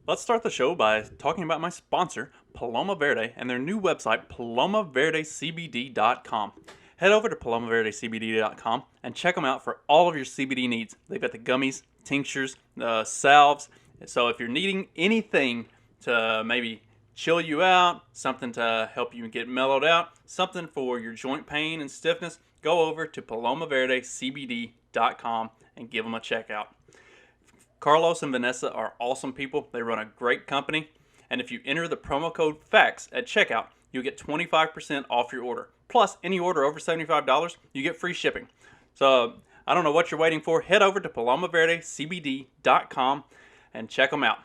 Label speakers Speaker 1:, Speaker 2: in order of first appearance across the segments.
Speaker 1: Let's start the show by talking about my sponsor, Paloma Verde, and their new website, palomaverdecbd.com. Head over to palomaverdecbd.com and check them out for all of your CBD needs. They've got the gummies, tinctures, salves. So if you're needing anything to maybe chill you out, something to help you get mellowed out, something for your joint pain and stiffness, go over to palomaverdecbd.com and give them a check out. Carlos and Vanessa are awesome people. They run a great company. And if you enter the promo code FACTS at checkout, you'll get 25% off your order. Plus, any order over $75, you get free shipping. So, I don't know what you're waiting for. Head over to palomaverdecbd.com and check them out.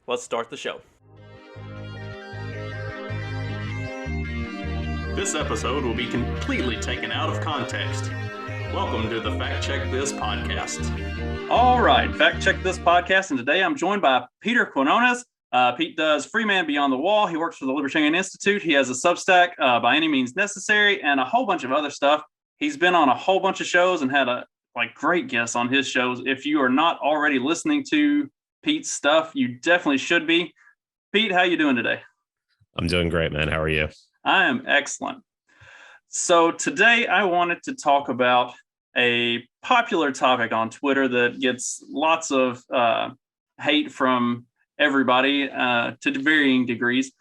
Speaker 1: Let's start the show. This episode will be completely taken out of context. Welcome to the Fact Check This podcast. All right, Fact Check This podcast, and today I'm joined by Peter Quinones. Pete does Free Man Beyond the Wall. He works for the Libertarian Institute. He has a Substack, By Any Means Necessary, and a whole bunch of other stuff. He's been on a whole bunch of shows and had great guests on his shows. If you are not already listening to Pete's stuff, you definitely should be. Pete, how you doing today?
Speaker 2: I'm doing great, man. How are you?
Speaker 1: I am excellent. So today I wanted to talk about a popular topic on Twitter that gets lots of hate from everybody to varying degrees.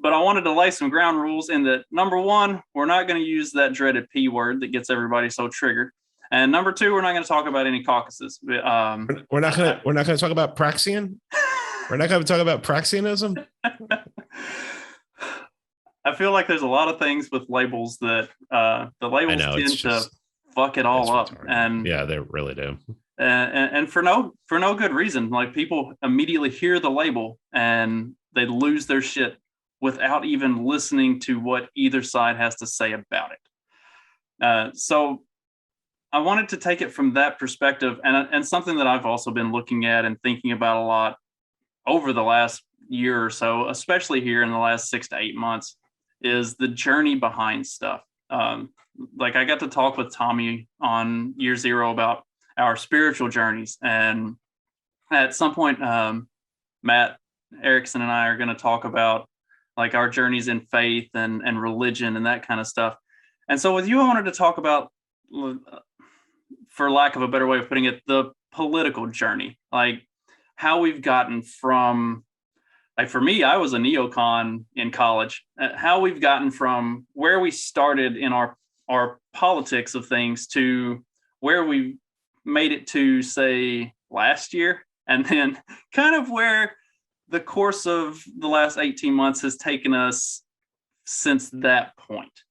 Speaker 1: But I wanted to lay some ground rules in that, number one, we're not going to use that dreaded P word that gets everybody so triggered. And number two, we're not going to talk about any caucuses.
Speaker 2: We're not going to talk about Praxian. We're not going to talk about Praxianism.
Speaker 1: I feel like there's a lot of things with labels that the labels tend to fuck it all up, and
Speaker 2: yeah, they really do,
Speaker 1: and for no good reason. Like, people immediately hear the label and they lose their shit without even listening to what either side has to say about it. So I wanted to take it from that perspective, and something that I've also been looking at and thinking about a lot over the last year or so, especially here in the last 6 to 8 months, is the journey behind stuff. Like, I got to talk with Tommy on year zero about our spiritual journeys. And at some point, Matt Erickson and I are going to talk about like our journeys in faith and religion and that kind of stuff. And so with you, I wanted to talk about, for lack of a better way of putting it, the political journey, like how we've gotten from, like, for me, I was a neocon in college. How we've gotten from where we started in our politics of things to where we made it to, say, last year, and then kind of where the course of the last 18 months has taken us since that point.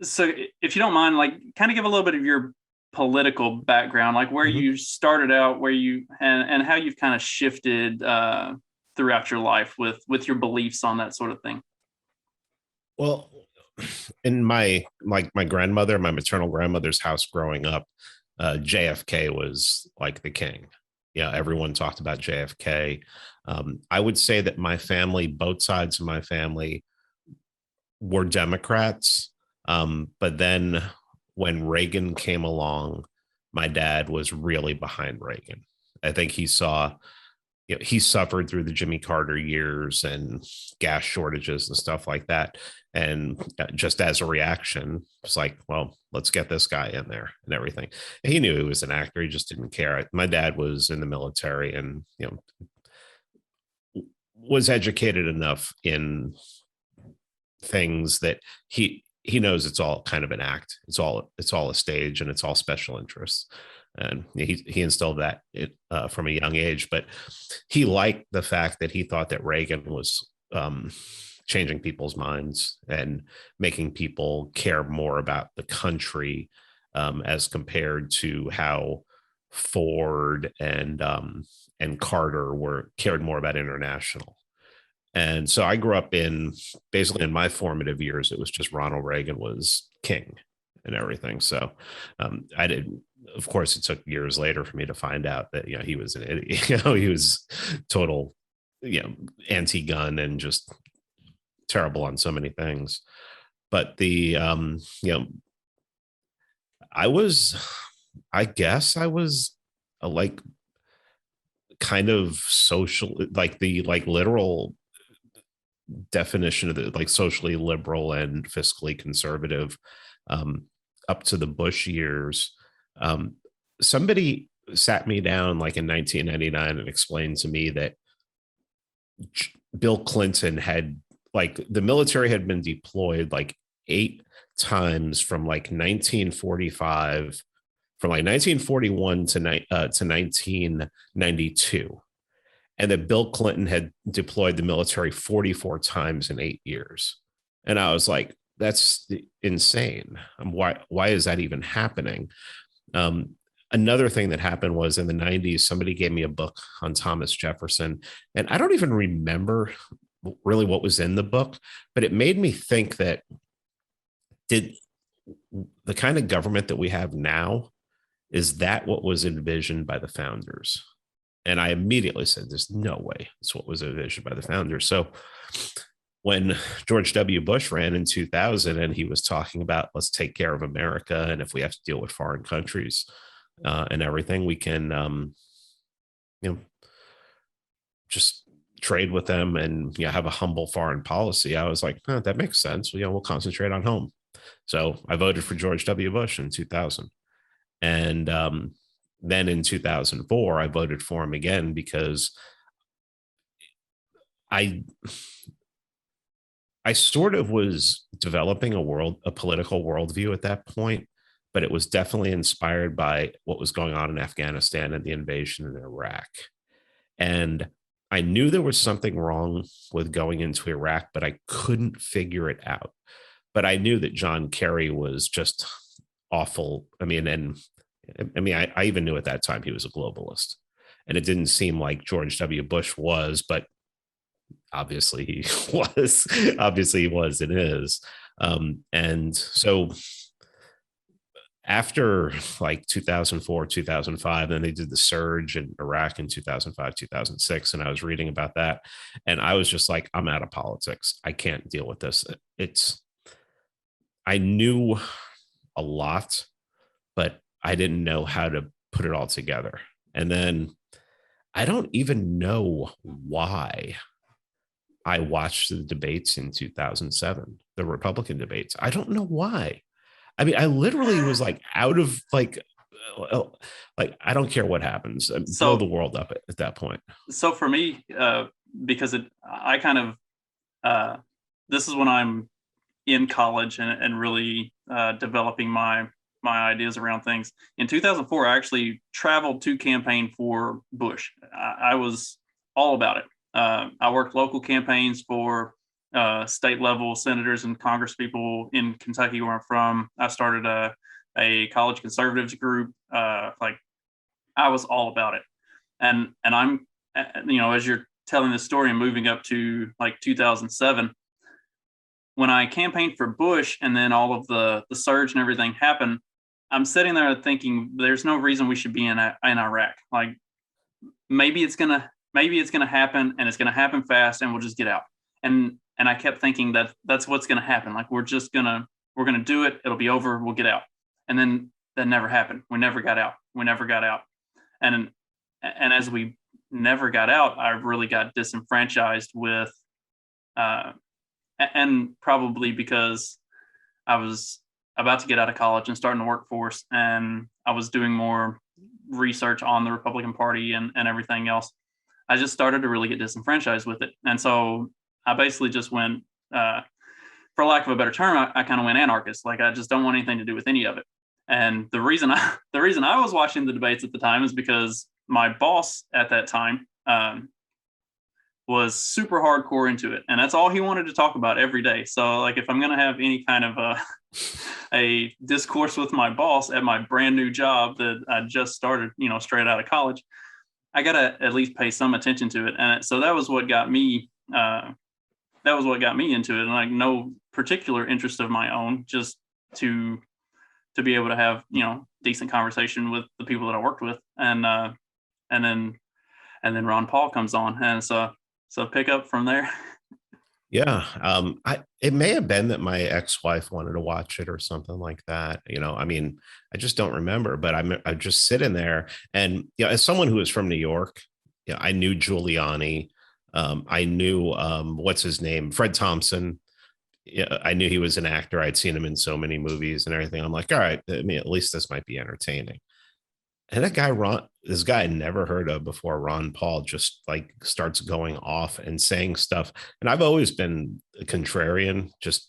Speaker 1: So if you don't mind, like, kind of give a little bit of your political background, like where you started out, where you and how you've kind of shifted throughout your life with your beliefs on that sort of thing.
Speaker 2: Well, in my grandmother, my maternal grandmother's house growing up, JFK was like the king. Yeah, everyone talked about JFK. I would say that my family, both sides of my family, were Democrats. But then when Reagan came along, my dad was really behind Reagan. I think he saw, he suffered through the Jimmy Carter years and gas shortages and stuff like that. And just as a reaction, it's like, well, let's get this guy in there and everything. And he knew he was an actor. He just didn't care. My dad was in the military and, was educated enough in things that he knows it's all kind of an act. It's all a stage, and it's all special interests. And he instilled that from a young age. But he liked the fact that he thought that Reagan was changing people's minds and making people care more about the country as compared to how Ford and Carter cared more about international. And so I grew up basically in my formative years, it was just Ronald Reagan was king and everything. So I did. Of course, it took years later for me to find out that, he was an idiot. He was total, anti-gun and just terrible on so many things. But I guess I was like kind of social, like the like literal definition of the like socially liberal and fiscally conservative, um, up to the Bush years. Um, somebody sat me down like in 1999 and explained to me that Bill Clinton had, like, the military had been deployed like 8 times from like 1945, from like 1941 to 1992, and that Bill Clinton had deployed the military 44 times in 8 years. And I was like, that's insane. Why is that even happening? Um, Another thing that happened was in the 90s, somebody gave me a book on Thomas Jefferson. And I don't even remember really what was in the book, but it made me think that, did the kind of government that we have now, is that what was envisioned by the founders? And I immediately said, there's no way it's what was envisioned by the founders. So when George W. Bush ran in 2000 and he was talking about, let's take care of America, and if we have to deal with foreign countries and everything, we can, just trade with them and have a humble foreign policy. I was like, oh, that makes sense. We'll concentrate on home. So I voted for George W. Bush in 2000. And then in 2004, I voted for him again because I sort of was developing a political worldview at that point, but it was definitely inspired by what was going on in Afghanistan and the invasion in Iraq. And I knew there was something wrong with going into Iraq, but I couldn't figure it out. But I knew that John Kerry was just awful. I even knew at that time he was a globalist, and it didn't seem like George W. Bush was, but obviously he was. Obviously he was and is. And so after like 2004, 2005, then they did the surge in Iraq in 2005, 2006. And I was reading about that. And I was just like, I'm out of politics. I can't deal with this. I knew a lot, but I didn't know how to put it all together. And then I don't even know why I watched the debates in 2007, the Republican debates. I don't know why. I mean, I literally was like out of like I don't care what happens. Blow the world up at that point.
Speaker 1: So for me, because I kind of, this is when I'm in college and really developing my ideas around things. In 2004, I actually traveled to campaign for Bush. I was all about it. I worked local campaigns for state level senators and congresspeople in Kentucky, where I'm from. I started a college conservatives group. Like, I was all about it. And I'm, as you're telling this story and moving up to like 2007, when I campaigned for Bush and then all of the surge and everything happened, I'm sitting there thinking there's no reason we should be in Iraq. Like, maybe it's gonna happen, and it's gonna happen fast, and we'll just get out. And I kept thinking that's what's gonna happen. Like, we're gonna do it. It'll be over. We'll get out. And then that never happened. We never got out. And as we never got out, I really got disenfranchised with, and probably because I was about to get out of college and start in the workforce, and I was doing more research on the Republican Party and everything else. I just started to really get disenfranchised with it. And so I basically just went, for lack of a better term, I kind of went anarchist. Like, I just don't want anything to do with any of it. And the reason I was watching the debates at the time is because my boss at that time was super hardcore into it, and that's all he wanted to talk about every day. So, like, if I'm going to have any kind of a discourse with my boss at my brand new job that I just started, straight out of college, I got to at least pay some attention to it. And so that was what got me. That was what got me into it, and like no particular interest of my own, just to be able to have decent conversation with the people that I worked with, and then Ron Paul comes on, and so pick up from there.
Speaker 2: Yeah, it may have been that my ex-wife wanted to watch it or something like that. I mean, I just don't remember, but I just sit in there, and as someone who is from New York, I knew Giuliani. I knew what's his name, Fred Thompson. Yeah, I knew he was an actor. I'd seen him in so many movies and everything. I'm like, all right, I mean, at least this might be entertaining. And that guy, this guy I never heard of before, Ron Paul, just like starts going off and saying stuff. And I've always been a contrarian, just,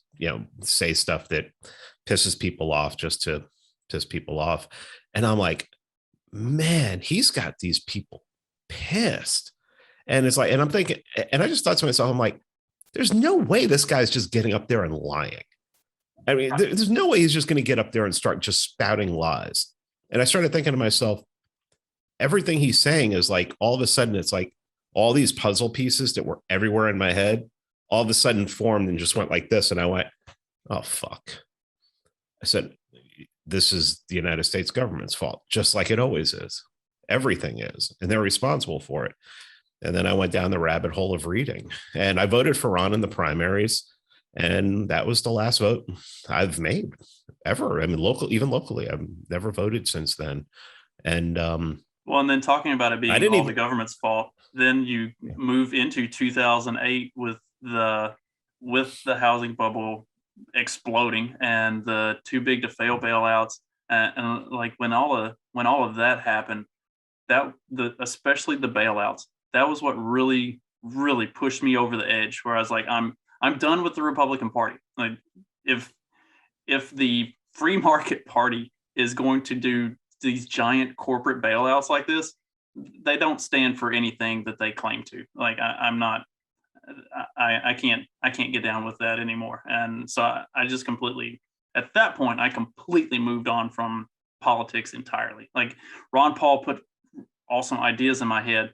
Speaker 2: say stuff that pisses people off just to piss people off. And I'm like, man, he's got these people pissed. And it's like, and I'm thinking, and I just thought to myself, I'm like, there's no way this guy's just getting up there and lying. I mean, there's no way he's just going to get up there and start just spouting lies. And I started thinking to myself, everything he's saying is like, all of a sudden, it's like all these puzzle pieces that were everywhere in my head, all of a sudden formed and just went like this. And I went, oh, fuck. I said, this is the United States government's fault, just like it always is. Everything is, and they're responsible for it. And then I went down the rabbit hole of reading, and I voted for Ron in the primaries. And that was the last vote I've made ever. I mean, even locally, I've never voted since then. And
Speaker 1: well, and then talking about it being all the government's fault, then you move into 2008 with the housing bubble exploding and the too big to fail bailouts, and like when all of that happened, especially the bailouts, that was what really pushed me over the edge, where I was like, I'm done with the Republican Party. Like, if the free market party is going to do these giant corporate bailouts like this, they don't stand for anything that they claim to. Like, I can't get down with that anymore. And so I just completely, at that point, I completely moved on from politics entirely. Like, Ron Paul put awesome ideas in my head,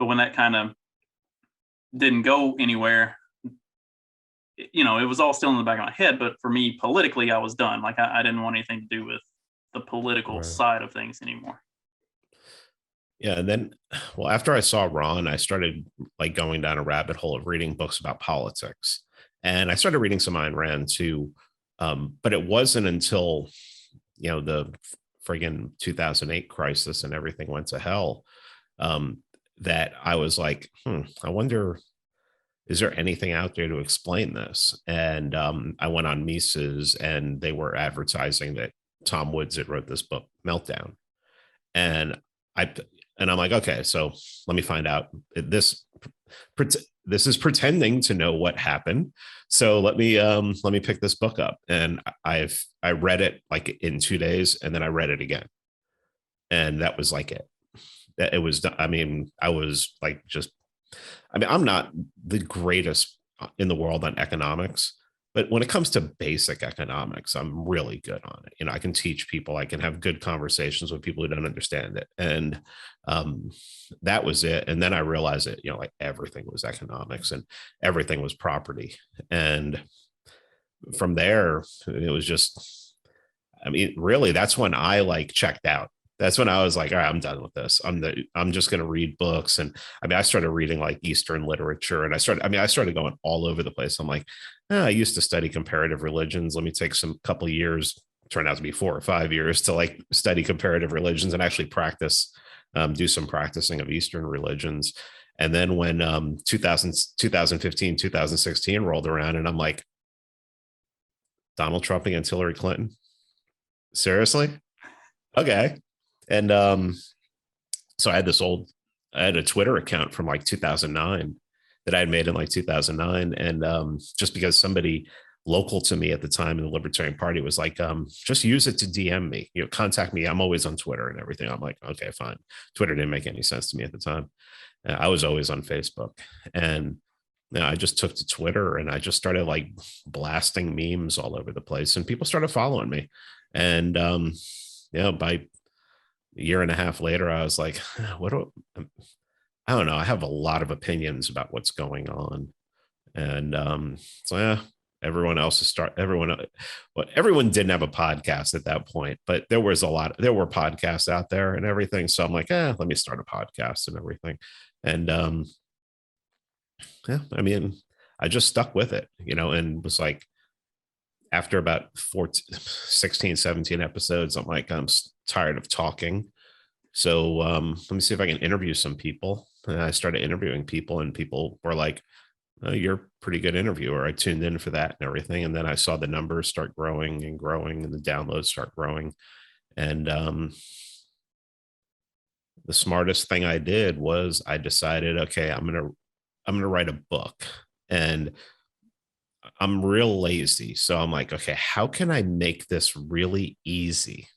Speaker 1: but when that kind of didn't go anywhere, it was all still in the back of my head. But for me, politically, I was done. Like, I didn't want anything to do with the political side of things anymore.
Speaker 2: Yeah. And then, well, after I saw Ron, I started like going down a rabbit hole of reading books about politics. And I started reading some Ayn Rand too. But it wasn't until, the friggin' 2008 crisis and everything went to hell, that I was like, I wonder, is there anything out there to explain this? And I went on Mises, and they were advertising that Tom Woods had wrote this book, Meltdown. And I'm like, okay, so let me find out. This is pretending to know what happened. So let me pick this book up. And I read it like in 2 days, and then I read it again. And that was like it. It was, I mean, I was like, I'm not the greatest in the world on economics, but when it comes to basic economics, I'm really good on it. I can teach people, I can have good conversations with people who don't understand it. And that was it. And then I realized that, like everything was economics and everything was property. And from there, it was just, really, that's when I like checked out. That's when I was like, all right, I'm done with this. I'm just going to read books. And I started reading like Eastern literature, and I started going all over the place. I'm like, I used to study comparative religions. Let me take some couple of years, turned out to be 4 or 5 years, to like study comparative religions and actually practice, do some practicing of Eastern religions. And then when 2015, 2016 rolled around, and I'm like, Donald Trump against Hillary Clinton? Seriously? Okay. And so I had a Twitter account from like 2009 that I had made in like 2009. And just because somebody local to me at the time in the Libertarian Party was like, just use it to DM me, contact me. I'm always on Twitter and everything. I'm like, okay, fine. Twitter didn't make any sense to me at the time. I was always on Facebook. And I just took to Twitter, and I just started like blasting memes all over the place, and people started following me. And by a year and a half later, I was like, I don't know. I have a lot of opinions about what's going on. And everyone didn't have a podcast at that point, but there were podcasts out there and everything. So I'm like, let me start a podcast and everything. And I just stuck with it, and was like, after about 16, 17 episodes, I'm like, I'm tired of talking. So let me see if I can interview some people. And I started interviewing people, and people were like, oh, you're a pretty good interviewer. I tuned in for that and everything. And then I saw the numbers start growing and growing, and the downloads start growing. And the smartest thing I did was I decided, okay, I'm gonna write a book. And I'm real lazy. So I'm like, okay, how can I make this really easy?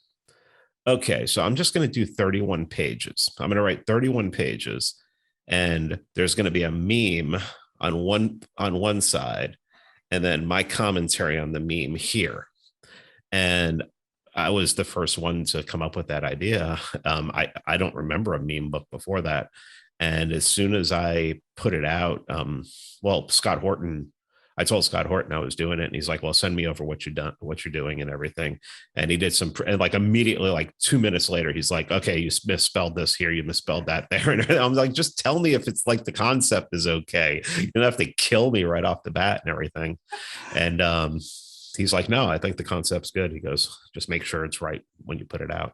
Speaker 2: Okay, so I'm just going to do 31 pages. I'm going to write 31 pages, and there's going to be a meme on one side, and then my commentary on the meme here. And I was the first one to come up with that idea. I don't remember a meme book before that. And as soon as I put it out, well, Scott Horton, I told Scott Horton I was doing it, and he's like, "Well, send me over what you're doing, and everything." And he did some, and like immediately, like 2 minutes later, he's like, "Okay, you misspelled this here, you misspelled that there." And I'm like, "Just tell me if it's like the concept is okay. You don't have to kill me right off the bat and everything." And he's like, "No, I think the concept's good." He goes, "Just make sure it's right when you put it out."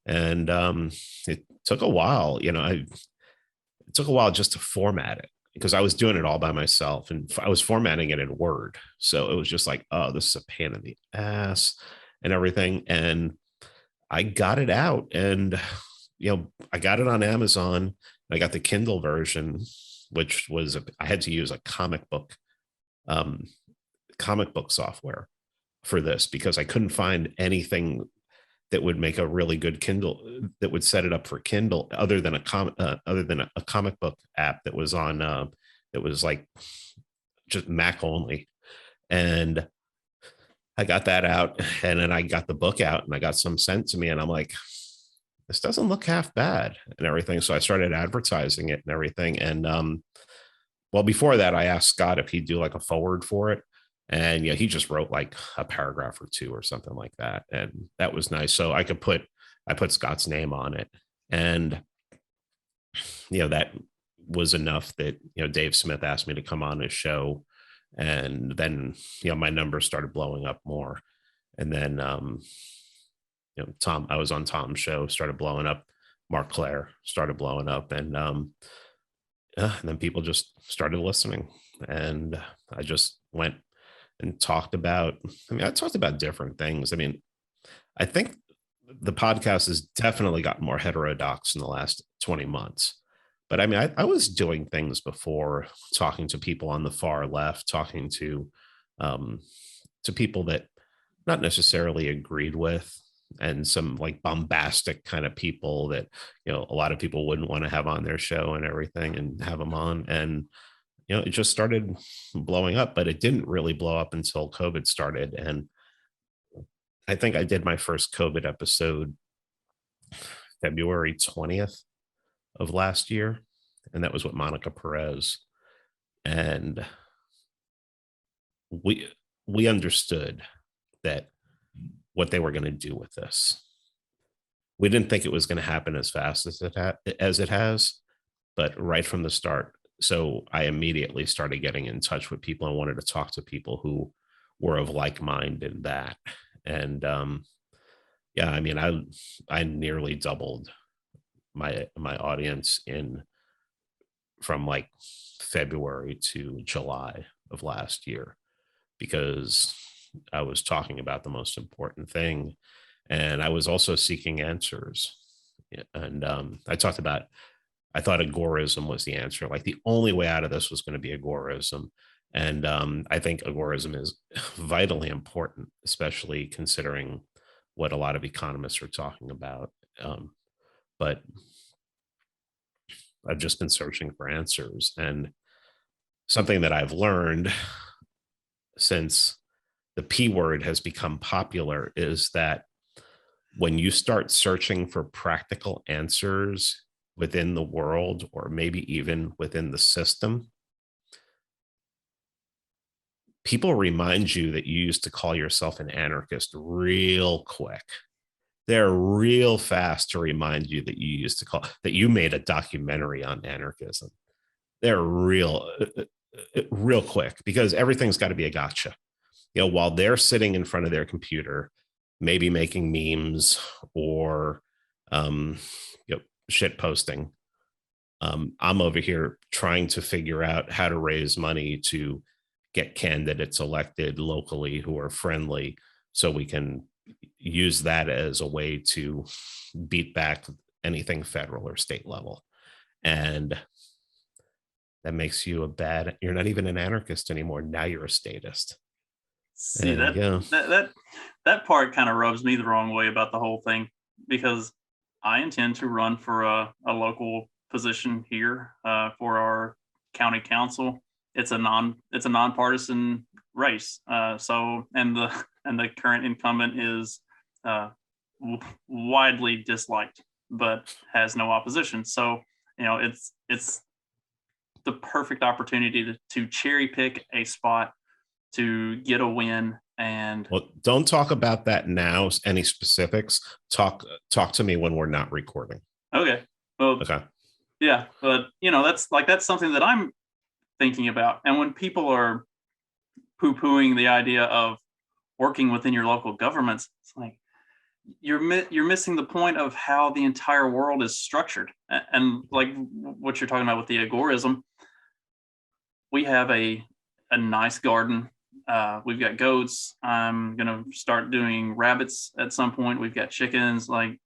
Speaker 2: And it took a while, it took a while just to format it, because I was doing it all by myself, and I was formatting it in Word. So it was just like, oh, this is a pain in the ass and everything. And I got it out, and I got it on Amazon. I got the Kindle version, which was I had to use a um, comic book software for this, because I couldn't find anything that would make a really good Kindle, that would set it up for Kindle, other than a comic book app that was on that was like just Mac only. And I got that out, and then I got the book out, and I got some sent to me, and I'm like, this doesn't look half bad and everything. So I started advertising it and everything. And well, before that, I asked Scott if he'd do like a forward for it. And he just wrote like a paragraph or two or something like that. And that was nice. So I put Scott's name on it. And, that was enough that, Dave Smith asked me to come on his show. And then, my numbers started blowing up more. And then, I was on Tom's show, started blowing up. Mark Claire started blowing up. And then people just started listening. And I just went and talked about, I talked about different things. I think the podcast has definitely gotten more heterodox in the last 20 months. But I was doing things before, talking to people on the far left, talking to people that not necessarily agreed with, and some like bombastic kind of people that, a lot of people wouldn't want to have on their show and everything, and have them on. And it just started blowing up, but it didn't really blow up until COVID started. And I think I did my first COVID episode February 20th of last year. And that was with Monica Perez. And we understood that what they were going to do with this. We didn't think it was going to happen as fast as it has, but right from the start. So I immediately started getting in touch with people and wanted to talk to people who were of like mind in that. And I nearly doubled my audience from like February to July of last year, because I was talking about the most important thing, and I was also seeking answers. And I thought agorism was the answer. Like the only way out of this was going to be agorism. And I think agorism is vitally important, especially considering what a lot of economists are talking about. But I've just been searching for answers. And something that I've learned since the P word has become popular is that when you start searching for practical answers within the world, or maybe even within the system, people remind you that you used to call yourself an anarchist real quick. They're real fast to remind you that you made a documentary on anarchism. They're real quick, because everything's got to be a gotcha. While they're sitting in front of their computer, maybe making memes or shit posting, I'm over here trying to figure out how to raise money to get candidates elected locally who are friendly, so we can use that as a way to beat back anything federal or state level. And that makes you you're not even an anarchist anymore. Now you're a statist.
Speaker 1: See,
Speaker 2: And yeah,
Speaker 1: that part kind of rubs me the wrong way about the whole thing, because I intend to run for a local position here for our county council. It's a nonpartisan race. So and the current incumbent is uh, widely disliked, but has no opposition. So it's the perfect opportunity to cherry pick a spot to get a win. And
Speaker 2: well, don't talk about that now. Any specifics? Talk to me when we're not recording.
Speaker 1: okay, well,
Speaker 2: Okay.
Speaker 1: yeah, but that's something that I'm thinking about. And when people are poo-pooing the idea of working within your local governments, it's like you're missing the point of how the entire world is structured. And like what you're talking about with the agorism, we have a nice garden. We've got goats. I'm gonna start doing rabbits at some point. We've got chickens. Like,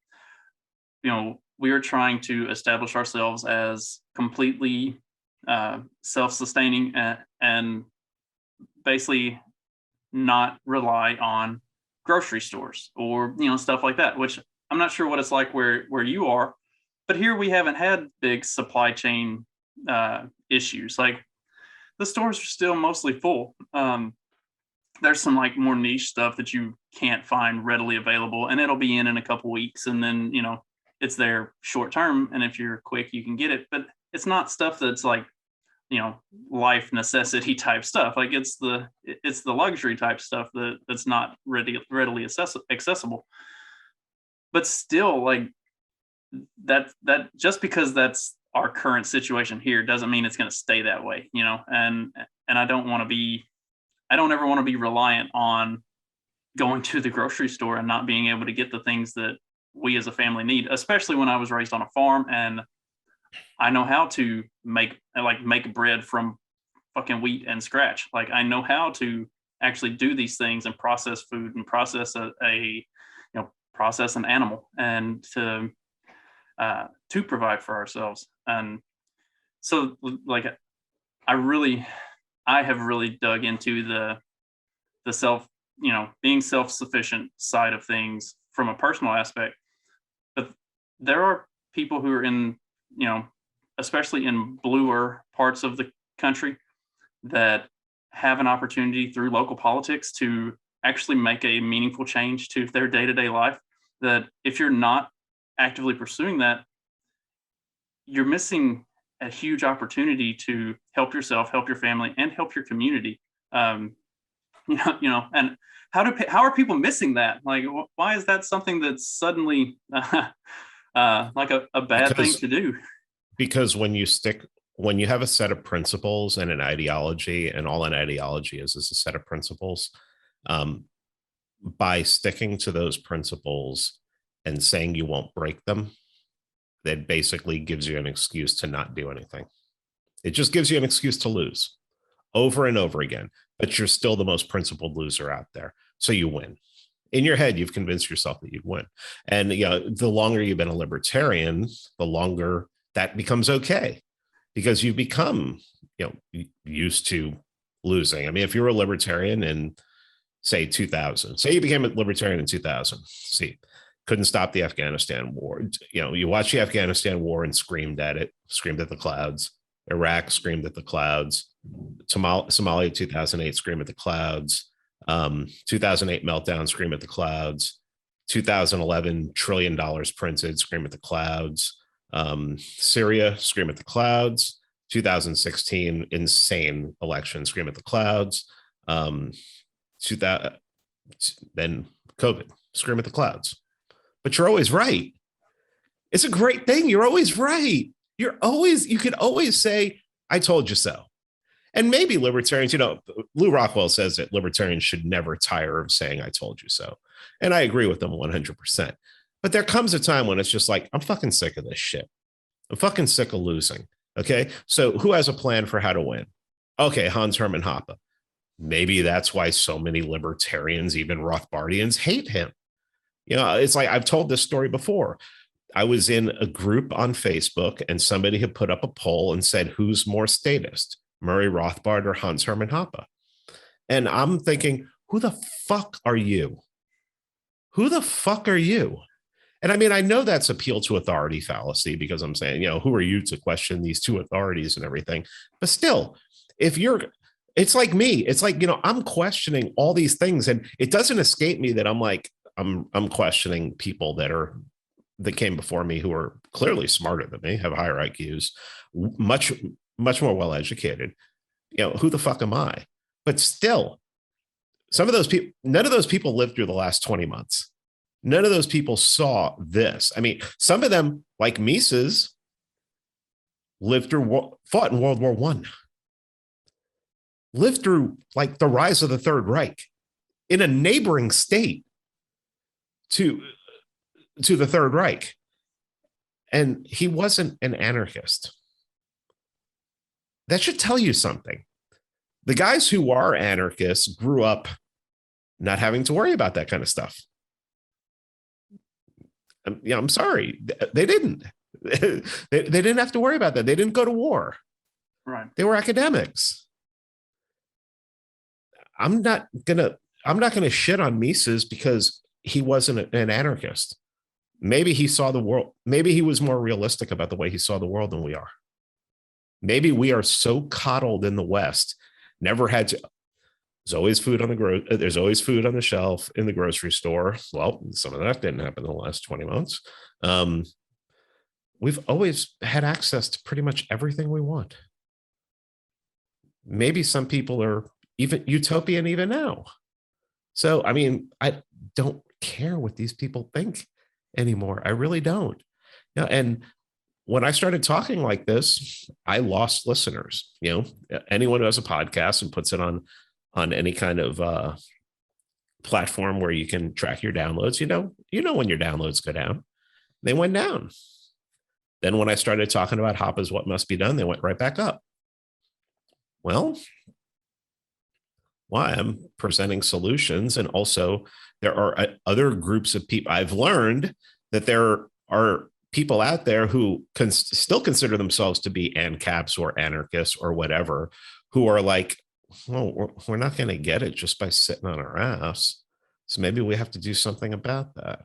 Speaker 1: we are trying to establish ourselves as completely self-sustaining and basically not rely on grocery stores or stuff like that. Which I'm not sure what it's like where you are, but here we haven't had big supply chain issues. Like, the stores are still mostly full. There's some like more niche stuff that you can't find readily available, and it'll be in a couple weeks, and then it's there short term, and if you're quick you can get it. But it's not stuff that's like life necessity type stuff. Like, it's the luxury type stuff that's not readily accessible. But still, like, that just because that's our current situation here doesn't mean it's going to stay that way, and I don't ever want to be reliant on going to the grocery store and not being able to get the things that we as a family need, especially when I was raised on a farm and I know how to make bread from fucking wheat and scratch. Like, I know how to actually do these things and process food and process process an animal, and to provide for ourselves. And so, like, I have really dug into the self, being self-sufficient side of things from a personal aspect. But there are people who are in, especially in bluer parts of the country, that have an opportunity through local politics to actually make a meaningful change to their day-to-day life. That if you're not actively pursuing that, you're missing a huge opportunity to help yourself, help your family, and help your community. And how are people missing that? Like, why is that something that's suddenly like a bad thing to do?
Speaker 2: Because when you have a set of principles and an ideology, and all an ideology is a set of principles, by sticking to those principles and saying you won't break them, that basically gives you an excuse to not do anything. It just gives you an excuse to lose over and over again, but you're still the most principled loser out there. So you win. In your head, you've convinced yourself that you'd win. And the longer you've been a libertarian, the longer that becomes okay, because you've become used to losing. I mean, if you're a libertarian in, say, 2000, say you became a libertarian in 2000, see, couldn't stop the Afghanistan war. You watched the Afghanistan war and screamed at the clouds. Iraq screamed at the clouds. Somalia 2008 screamed at the clouds. 2008 meltdown, scream at the clouds. 2011 $1 trillion printed, scream at the clouds. Syria, scream at the clouds. 2016 insane election, scream at the clouds. 2000, then COVID, scream at the clouds. But you're always right. It's a great thing. You're always right. You could always say, I told you so. And maybe libertarians, Lou Rockwell says that libertarians should never tire of saying, I told you so. And I agree with them 100%. But there comes a time when it's just like, I'm fucking sick of this shit. I'm fucking sick of losing. Okay. So who has a plan for how to win? Okay. Hans Hermann Hoppe. Maybe that's why so many libertarians, even Rothbardians, hate him. It's like I've told this story before. I was in a group on Facebook and somebody had put up a poll and said, who's more statist, Murray Rothbard or Hans Hermann Hoppe? And I'm thinking, who the fuck are you? Who the fuck are you? And I mean, I know that's appeal to authority fallacy because I'm saying, who are you to question these two authorities and everything? But still, it's like me. It's like, I'm questioning all these things, and it doesn't escape me that I'm questioning people that came before me who are clearly smarter than me, have higher IQs, much, much more well-educated. Who the fuck am I? But still, some of those people, none of those people lived through the last 20 months. None of those people saw this. I mean, some of them, like Mises, fought in World War I, lived through like the rise of the Third Reich in a neighboring state to the Third Reich. And he wasn't an anarchist. That should tell you something. The guys who are anarchists grew up not having to worry about that kind of stuff. I'm sorry, they didn't. They didn't have to worry about that. They didn't go to war.
Speaker 1: Right.
Speaker 2: They were academics. I'm not gonna shit on Mises because he wasn't an anarchist. Maybe he saw the world. Maybe he was more realistic about the way he saw the world than we are. Maybe we are so coddled in the West, never had to. There's always food there's always food on the shelf in the grocery store. Well, some of that didn't happen in the last 20 months. We've always had access to pretty much everything we want. Maybe some people are even utopian even now. So, I mean, I don't care what these people think anymore. I really don't. And when I started talking like this, I lost listeners. Anyone who has a podcast and puts it on any kind of platform where you can track your downloads, when your downloads go down, they went down. Then when I started talking about Hoppe's What Must Be Done, they went right back up. Well, why? I'm presenting solutions. And also there are other groups of people. I've learned that there are people out there who can still consider themselves to be ANCAPs or anarchists or whatever, who are like, well, we're not going to get it just by sitting on our ass. So maybe we have to do something about that.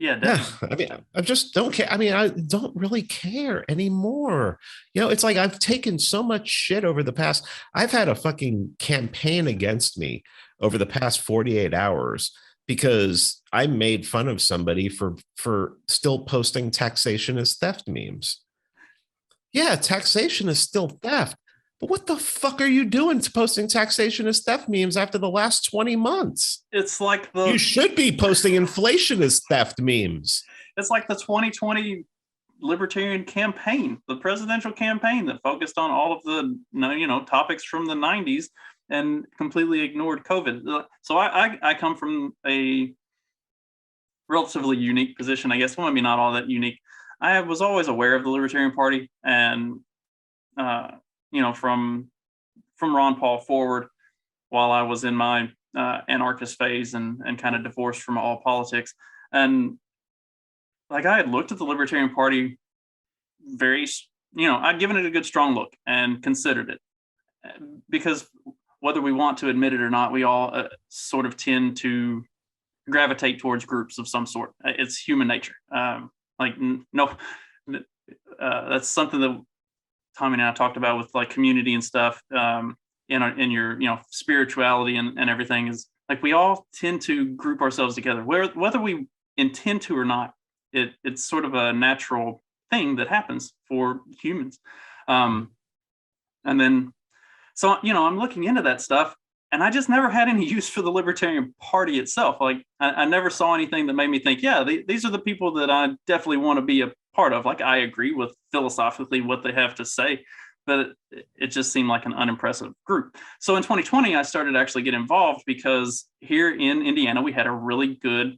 Speaker 1: Yeah, definitely.
Speaker 2: I mean, I just don't care. I mean, I don't really care anymore. It's like I've taken so much shit over the past. I've had a fucking campaign against me over the past 48 hours because I made fun of somebody for still posting taxation as theft memes. Yeah, taxation is still theft. But what the fuck are you doing to posting taxation as theft memes after the last 20 months?
Speaker 1: It's like
Speaker 2: you should be posting inflation as theft memes.
Speaker 1: It's like the 2020 libertarian campaign, the presidential campaign that focused on all of the topics from the 90s and completely ignored COVID. So I come from a relatively unique position, I guess. Well, maybe not all that unique. I was always aware of the Libertarian Party, and from Ron Paul forward, while I was in my anarchist phase and kind of divorced from all politics. And like I had looked at the Libertarian Party I'd given it a good strong look and considered it, because whether we want to admit it or not, we all sort of tend to gravitate towards groups of some sort. It's human nature. That's something that Tommy and I talked about with like community and stuff, in your spirituality and everything, is like we all tend to group ourselves together, whether we intend to or not. It's sort of a natural thing that happens for humans. And then, so I'm looking into that stuff, and I just never had any use for the Libertarian Party itself. Like I never saw anything that made me think, yeah, these are the people that I definitely want to be a part of. Like I agree with philosophically what they have to say, but it just seemed like an unimpressive group. So in 2020, I started to actually get involved because here in Indiana, we had a really good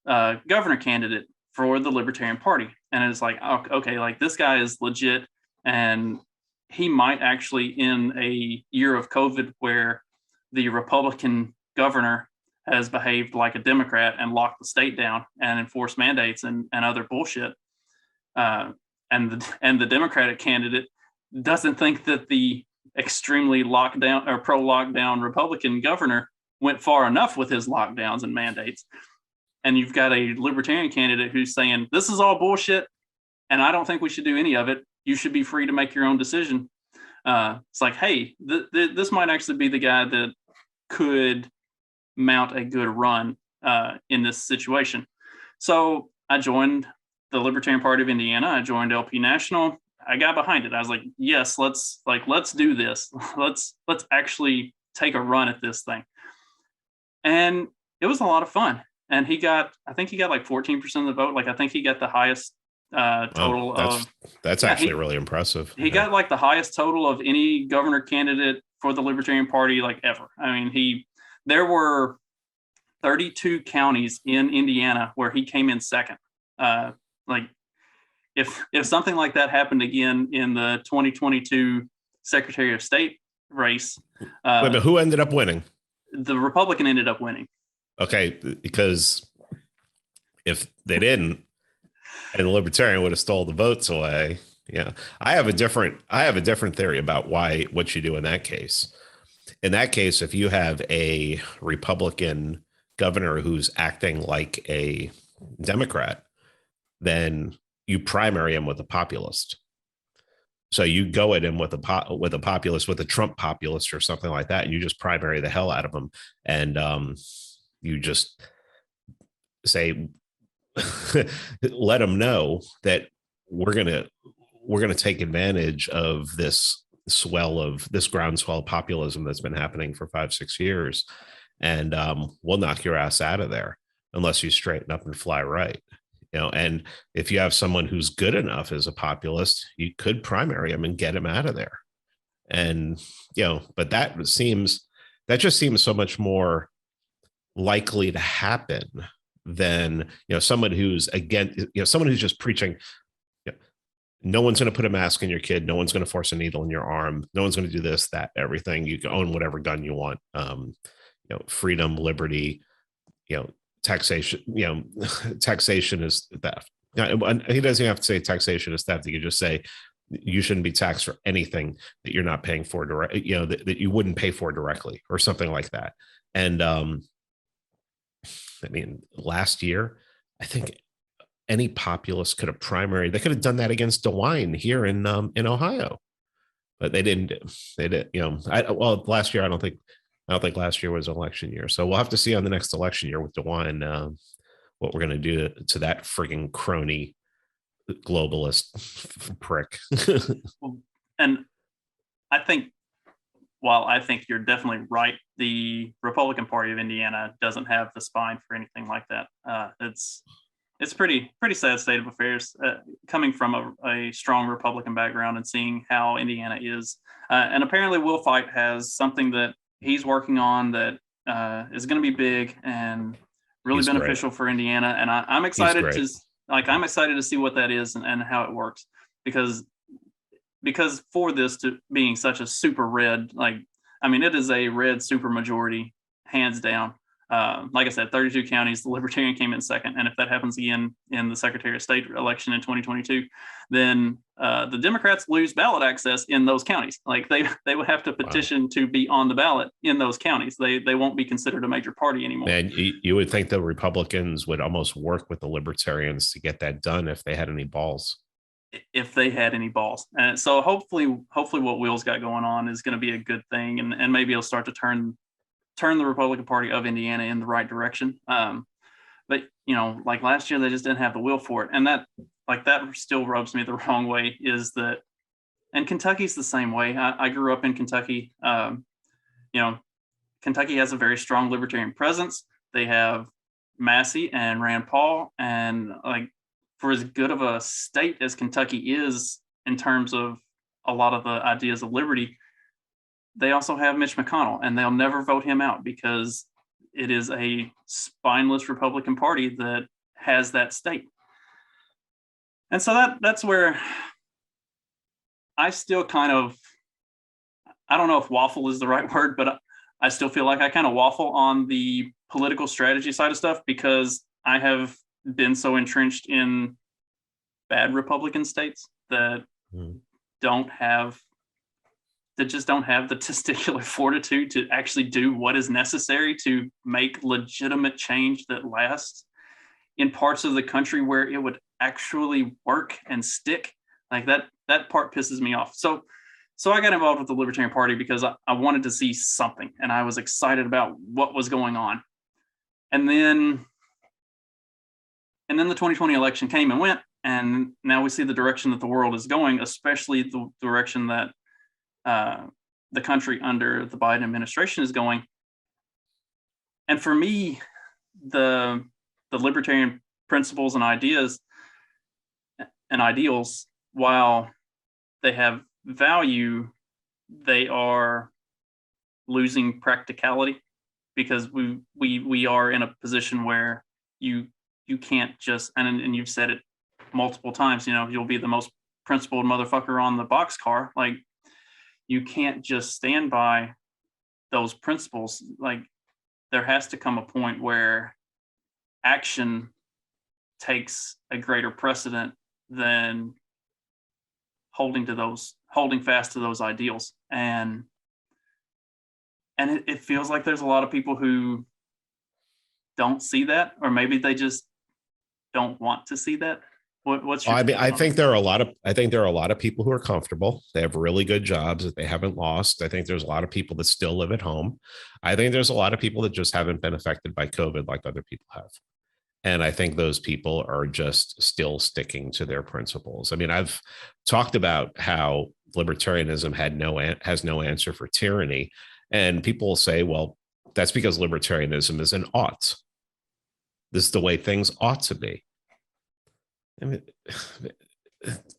Speaker 1: governor candidate for the Libertarian Party. And it's like, okay, like this guy is legit, and he might actually, in a year of COVID where the Republican governor has behaved like a Democrat and locked the state down and enforced mandates and other bullshit, and the Democratic candidate doesn't think that the extremely lockdown or pro-lockdown Republican governor went far enough with his lockdowns and mandates. And you've got a Libertarian candidate who's saying, this is all bullshit, and I don't think we should do any of it. You should be free to make your own decision. It's like, hey, this might actually be the guy that could mount a good run in this situation. So I joined the Libertarian Party of Indiana. I joined LP National. I got behind it. I was like, yes, let's do this. Let's actually take a run at this thing. And it was a lot of fun. And I think he got like 14% of the vote. Like, I think he got the highest total
Speaker 2: that's actually really impressive.
Speaker 1: He got like the highest total of any governor candidate for the Libertarian Party like ever. I mean, there were 32 counties in Indiana where he came in second. Like, if something like that happened again in the 2022 Secretary of State race,
Speaker 2: but who ended up winning?
Speaker 1: The Republican ended up winning.
Speaker 2: Okay, because if they didn't, and the Libertarian would have stole the votes away. Yeah, I have a different theory about what you do in that case. In that case, if you have a Republican governor who's acting like a Democrat, then you primary him with a populist. So you go at him with a populist, with a Trump populist or something like that, and you just primary the hell out of him, and you just say, let them know that we're gonna take advantage of this groundswell of populism that's been happening for 5-6 years, and we'll knock your ass out of there unless you straighten up and fly right. And if you have someone who's good enough as a populist, you could primary him and get him out of there. And but that just seems so much more likely to happen than someone who's someone who's just preaching, no one's going to put a mask on your kid, no one's going to force a needle in your arm, no one's going to do this, that, everything. You can own whatever gun you want, freedom, liberty, taxation. Taxation is theft. Now, he doesn't have to say taxation is theft. He could just say you shouldn't be taxed for anything that you're not paying for direct, that you wouldn't pay for directly, or something like that. And I mean, last year, I think any populist could have primaried. They could have done that against DeWine here in Ohio, but they didn't. They did. Last year, I don't think last year was election year. So we'll have to see on the next election year with DeWine what we're going to do to that frigging crony globalist prick.
Speaker 1: And I think, while I think you're definitely right, the Republican Party of Indiana doesn't have the spine for anything like that. It's pretty sad state of affairs, coming from a strong Republican background and seeing how Indiana is. And apparently Will Fight has something that he's working on that is going to be big and really beneficial for Indiana. And I'm excited I'm excited to see what that is and how it works, because for this to being such a super red, it is a red super majority, hands down. Like I said, 32 counties, the Libertarian came in second. And if that happens again in the Secretary of State election in 2022, then the Democrats lose ballot access in those counties. Like they would have to petition to be on the ballot in those counties. They won't be considered a major party anymore.
Speaker 2: And you would think the Republicans would almost work with the Libertarians to get that done if they had any balls. And so hopefully what Will's got going on is going to be a good thing, and maybe it'll start to turn the Republican Party of Indiana in the right direction. But like last year, they just didn't have the will for it. And that still rubs me the wrong way, is that, and Kentucky's the same way. I grew up in Kentucky. Kentucky has a very strong Libertarian presence. They have Massey and Rand Paul, and for as good of a state as Kentucky is in terms of a lot of the ideas of liberty, they also have Mitch McConnell, and they'll never vote him out because it is a spineless Republican Party that has that state.
Speaker 1: And so that's where I still kind of, I don't know if waffle is the right word, but I still feel like I kind of waffle on the political strategy side of stuff because I have been so entrenched in bad Republican states that don't have, that just don't have the testicular fortitude to actually do what is necessary to make legitimate change that lasts in parts of the country where it would actually work and stick. Like that part pisses me off. So I got involved with the Libertarian Party because I wanted to see something and I was excited about what was going on. And then the 2020 election came and went, and now we see the direction that the world is going, especially the direction that the country under the Biden administration is going. And for me, the libertarian principles and ideas and ideals, while they have value, they are losing practicality because we are in a position where you can't just, and you've said it multiple times, you know, you'll be the most principled motherfucker on the boxcar. Like, you can't just stand by those principles. Like, there has to come a point where action takes a greater precedent than holding fast to those ideals. And it feels like there's a lot of people who don't see that, or maybe they just don't want to see that. What's your
Speaker 2: I think there are a lot of people who are comfortable. They have really good jobs that they haven't lost. I think there's a lot of people that still live at home. I think there's a lot of people that just haven't been affected by COVID like other people have. And I think those people are just still sticking to their principles. I mean, I've talked about how libertarianism has no answer for tyranny. And people will say, well, that's because libertarianism is an ought. This is the way things ought to be. I mean,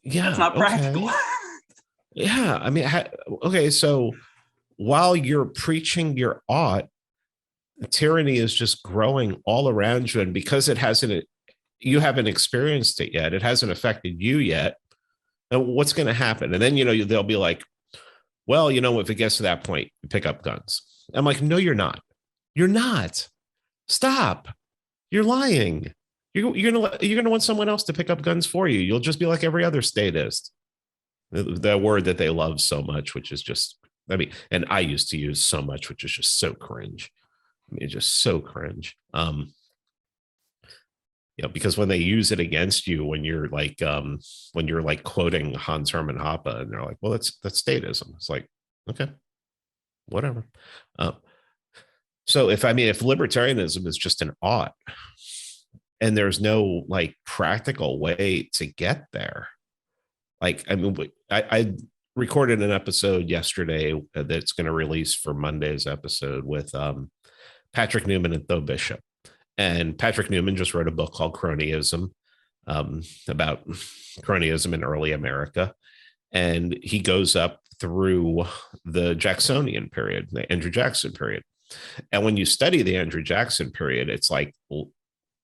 Speaker 2: yeah,
Speaker 1: that's not practical.
Speaker 2: Okay. Yeah, I mean, okay, so while you're preaching your ought, tyranny is just growing all around you, and because you haven't experienced it yet, it hasn't affected you yet. And what's going to happen? And then they'll be like, well, if it gets to that point, you pick up guns. I'm like, no, you're not. You're not. Stop. You're lying. You're gonna want someone else to pick up guns for you. You'll just be like every other statist. The word that they love so much, which is just, I mean, and I used to use so much, which is just so cringe. I mean, just so cringe. Because when they use it against you, when you're like quoting Hans Hermann Hoppe, and they're like, well, that's statism. It's like, okay, whatever. So if libertarianism is just an ought, and there's no like practical way to get there. Like, I mean, I recorded an episode yesterday that's going to release for Monday's episode with Patrick Newman and Tho Bishop. And Patrick Newman just wrote a book called Cronyism, about cronyism in early America. And he goes up through the Jacksonian period, the Andrew Jackson period. And when you study the Andrew Jackson period, it's like,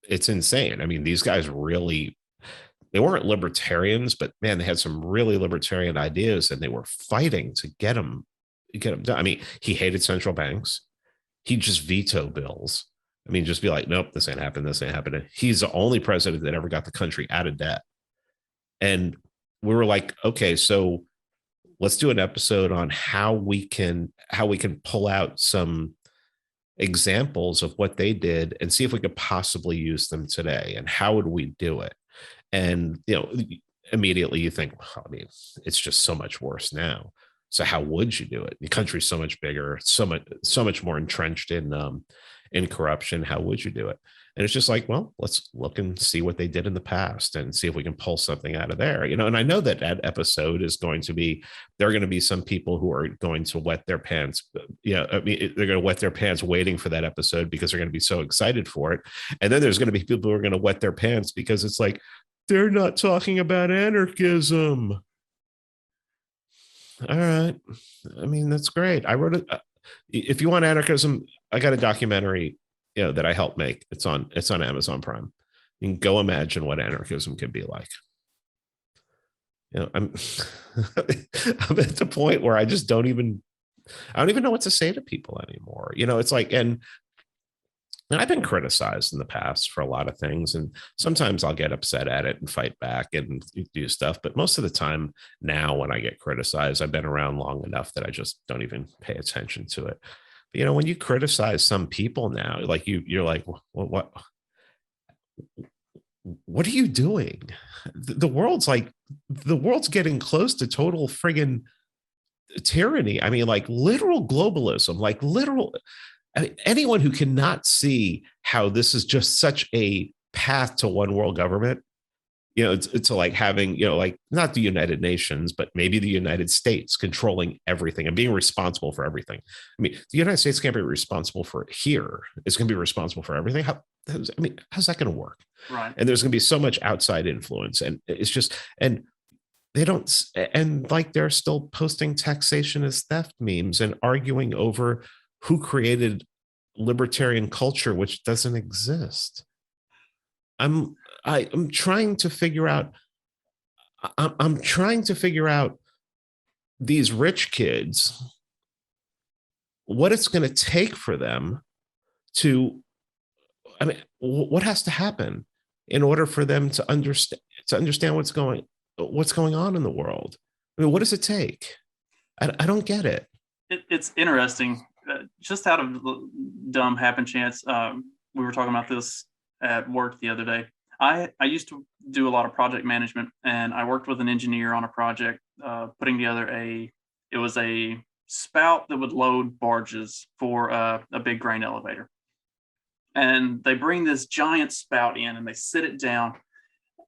Speaker 2: it's insane. I mean, these guys really, they weren't libertarians, but man, they had some really libertarian ideas, and they were fighting to get them done. I mean, he hated central banks. He'd just veto bills. I mean, just be like, nope, this ain't happening. This ain't happening. He's the only president that ever got the country out of debt. And we were like, okay, so let's do an episode on how we can pull out some examples of what they did and see if we could possibly use them today, and how would we do it. And immediately you think, well, I mean, it's just so much worse now, so how would you do it? The country's so much bigger, so much more entrenched in corruption. How would you do it? And it's just like, well, let's look and see what they did in the past and see if we can pull something out of there. And I know that episode is going to be, there are going to be some people who are going to wet their pants. Yeah. I mean, they're going to wet their pants waiting for that episode because they're going to be so excited for it. And then there's going to be people who are going to wet their pants because it's like, they're not talking about anarchism. All right. I mean, that's great. I wrote it. If you want anarchism, I got a documentary that I helped make. It's on Amazon Prime. You can go imagine what anarchism could be like. I'm I'm at the point where I don't even know what to say to people anymore. It's like, and I've been criticized in the past for a lot of things, and sometimes I'll get upset at it and fight back and do stuff. But most of the time now, when I get criticized, I've been around long enough that I just don't even pay attention to it. But, when you criticize some people now, like you're like, what are you doing? The world's getting close to total friggin' tyranny. I mean, like literal globalism, like literal. I mean, anyone who cannot see how this is just such a path to one world government, it's like having, like not the United Nations, but maybe the United States controlling everything and being responsible for everything. I mean, the United States can't be responsible for it here. It's going to be responsible for everything. How's that going to work?
Speaker 1: Right.
Speaker 2: And there's going to be so much outside influence, and it's just, and they don't, and like they're still posting taxation as theft memes and arguing over who created libertarian culture, which doesn't exist. I'm trying to figure out. I'm trying to figure out these rich kids, what it's going to take for them to. I mean, what has to happen in order for them to understand what's going on in the world? I mean, what does it take? I don't get it.
Speaker 1: It's interesting. Just out of dumb happen chance, we were talking about this at work the other day. I used to do a lot of project management, and I worked with an engineer on a project putting together a spout that would load barges for a big grain elevator. And they bring this giant spout in and they sit it down.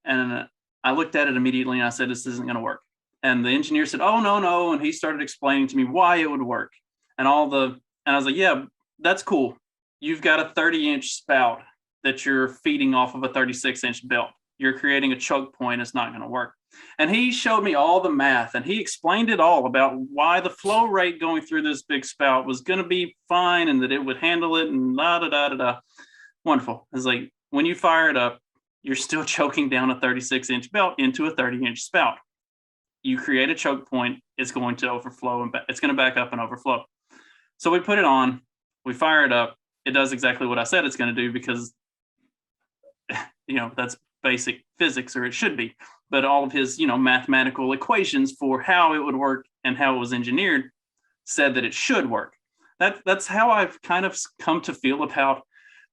Speaker 1: And I looked at it immediately and I said, this isn't going to work. And the engineer said, oh, no. And he started explaining to me why it would work. And I was like, yeah, that's cool. You've got a 30-inch spout that you're feeding off of a 36-inch belt. You're creating a choke point. It's not going to work. And he showed me all the math, and he explained it all about why the flow rate going through this big spout was going to be fine and that it would handle it and da. Wonderful. It's like when you fire it up, you're still choking down a 36-inch belt into a 30-inch spout. You create a choke point, it's going to overflow and it's going to back up and overflow. So we put it on, we fire it up. It does exactly what I said it's going to do because, that's basic physics, or it should be. But all of his, mathematical equations for how it would work and how it was engineered said that it should work. That's how I've kind of come to feel about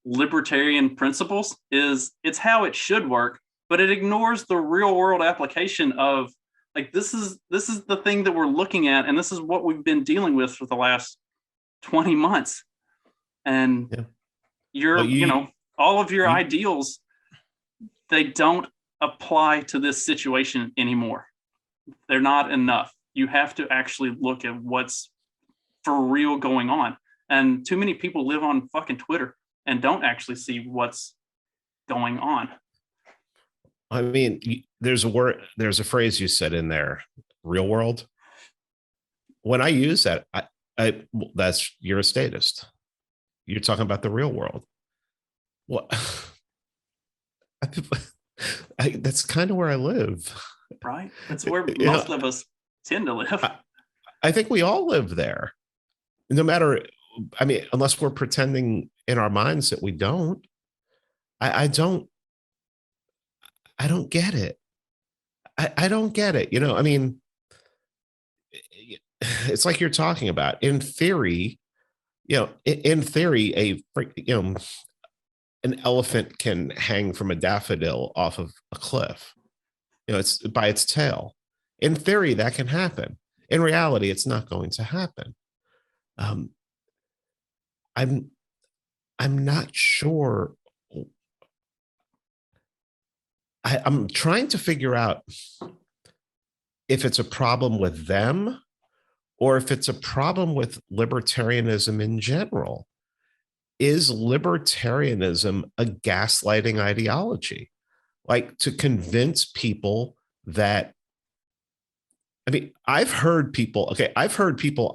Speaker 1: libertarian principles. Is it's how it should work, but it ignores the real world application of like this is the thing that we're looking at, and this is what we've been dealing with for the last 20 months. And all of your ideals, they don't apply to this situation anymore. They're not enough. You have to actually look at what's for real going on. And too many people live on fucking Twitter and don't actually see what's going on.
Speaker 2: I mean, there's a phrase you said in there, real world. When I use that, you're a statist. You're talking about the real world. What? That's kind of where I live.
Speaker 1: Right. That's where most of us tend to live.
Speaker 2: I think we all live there. No matter, unless we're pretending in our minds that we don't. I don't get it. I don't get it. It's like you're talking about. In theory, an elephant can hang from a daffodil off of a cliff. It's by its tail. In theory, that can happen. In reality, it's not going to happen. I'm not sure. I'm trying to figure out if it's a problem with them or if it's a problem with libertarianism in general. Is libertarianism a gaslighting ideology? Like to convince people that, I've heard people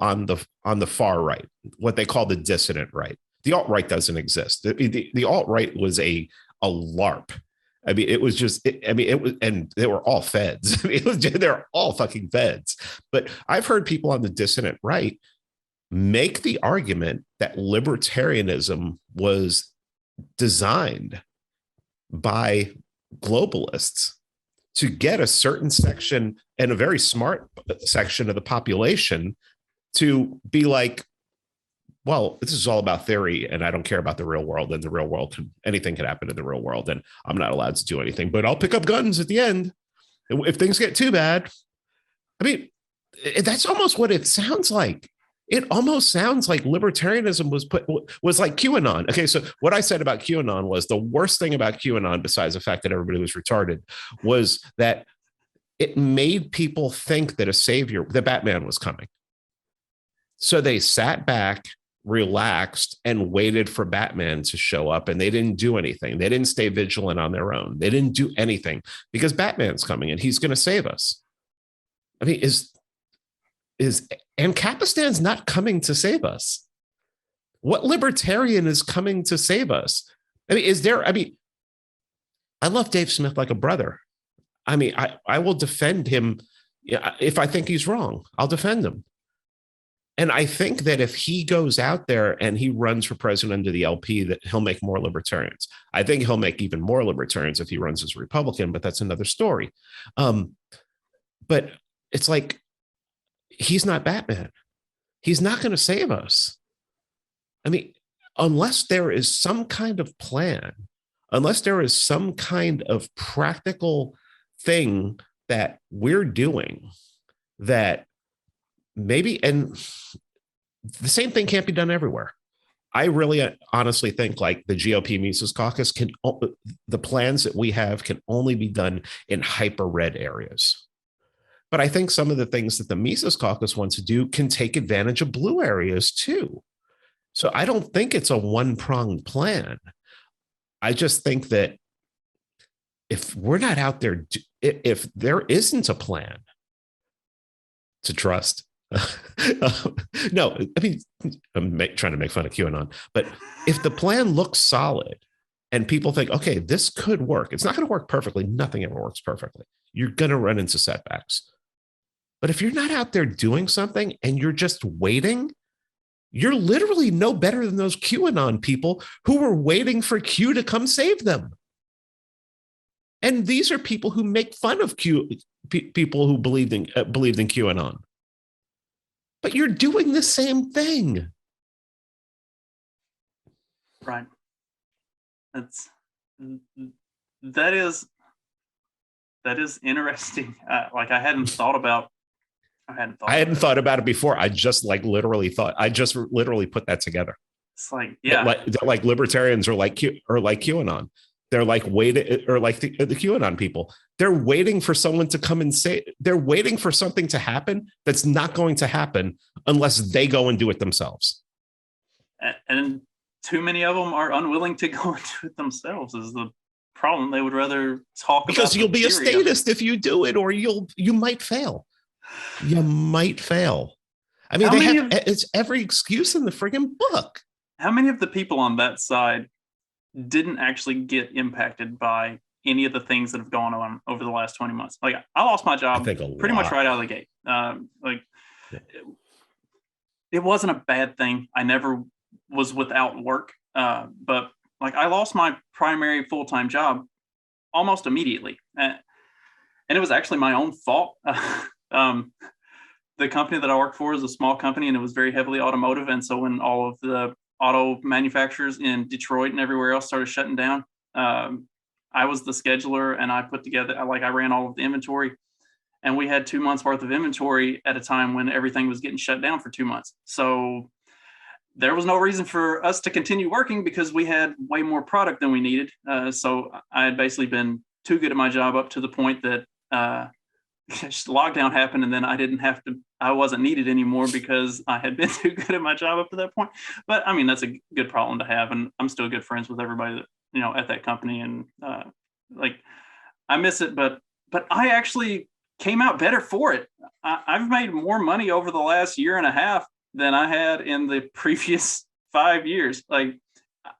Speaker 2: on the far right, what they call the dissident right. The alt-right doesn't exist. The alt-right was a LARP. I mean, it was just, it was, and they were all feds. I mean, they're all fucking feds. But I've heard people on the dissident right make the argument that libertarianism was designed by globalists to get a certain section, and a very smart section of the population, to be like, well, this is all about theory and I don't care about the real world, and the real world anything can happen in the real world and I'm not allowed to do anything, but I'll pick up guns at the end if things get too bad. I mean, that's almost what it sounds like. It almost sounds like libertarianism was like QAnon. Okay, so what I said about QAnon was the worst thing about QAnon, besides the fact that everybody was retarded, was that it made people think that that Batman was coming. So they sat back, relaxed, and waited for Batman to show up, and they didn't do anything. They didn't stay vigilant on their own. They didn't do anything because Batman's coming and he's going to save us. I mean, and Capistan's not coming to save us. What libertarian is coming to save us? I mean, I love Dave Smith like a brother. I mean, I will defend him. If I think he's wrong, I'll defend him. And I think that if he goes out there and he runs for president under the LP, that he'll make more libertarians. I think he'll make even more libertarians if he runs as a Republican, but that's another story. But it's like, he's not Batman. He's not going to save us. I mean, unless there is some kind of plan, unless there is some kind of practical thing that we're doing that maybe, and the same thing can't be done everywhere. I really honestly think like the GOP Mises Caucus the plans that we have can only be done in hyper red areas. But I think some of the things that the Mises Caucus wants to do can take advantage of blue areas too. So I don't think it's a one-pronged plan. I just think that if we're not out there, if there isn't a plan to trust, no, I mean, I'm trying to make fun of QAnon, but if the plan looks solid and people think, okay, this could work, it's not going to work perfectly. Nothing ever works perfectly. You're going to run into setbacks. But if you're not out there doing something and you're just waiting, you're literally no better than those QAnon people who were waiting for Q to come save them. And these are people who make fun of people who believed in QAnon. But you're doing the same thing.
Speaker 1: Right. That is interesting. Like I hadn't thought about it before.
Speaker 2: I just literally put that together.
Speaker 1: It's like, yeah,
Speaker 2: like libertarians are like QAnon. They're like waiting, or like the QAnon people. They're waiting for someone to come and say, they're waiting for something to happen that's not going to happen unless they go and do it themselves.
Speaker 1: And too many of them are unwilling to go and do it themselves is the problem. They would rather talk
Speaker 2: because you'll be a statist if you do it, or you might fail. You might fail. I mean, it's every excuse in the friggin' book.
Speaker 1: How many of the people on that side didn't actually get impacted by any of the things that have gone on over the last 20 months? Like I lost my job pretty much right out of the gate. It wasn't a bad thing. I never was without work. But like I lost my primary full-time job almost immediately. And it was actually my own fault. The company that I worked for is a small company and it was very heavily automotive. And so when all of the auto manufacturers in Detroit and everywhere else started shutting down, I was the scheduler and I ran all of the inventory, and we had 2 months worth of inventory at a time when everything was getting shut down for 2 months. So there was no reason for us to continue working because we had way more product than we needed. So I had basically been too good at my job up to the point that lockdown happened, and then I wasn't needed anymore because I had been too good at my job up to that point. But I mean, that's a good problem to have. And I'm still good friends with everybody that, at that company. And I miss it, but I actually came out better for it. I've made more money over the last year and a half than I had in the previous 5 years. Like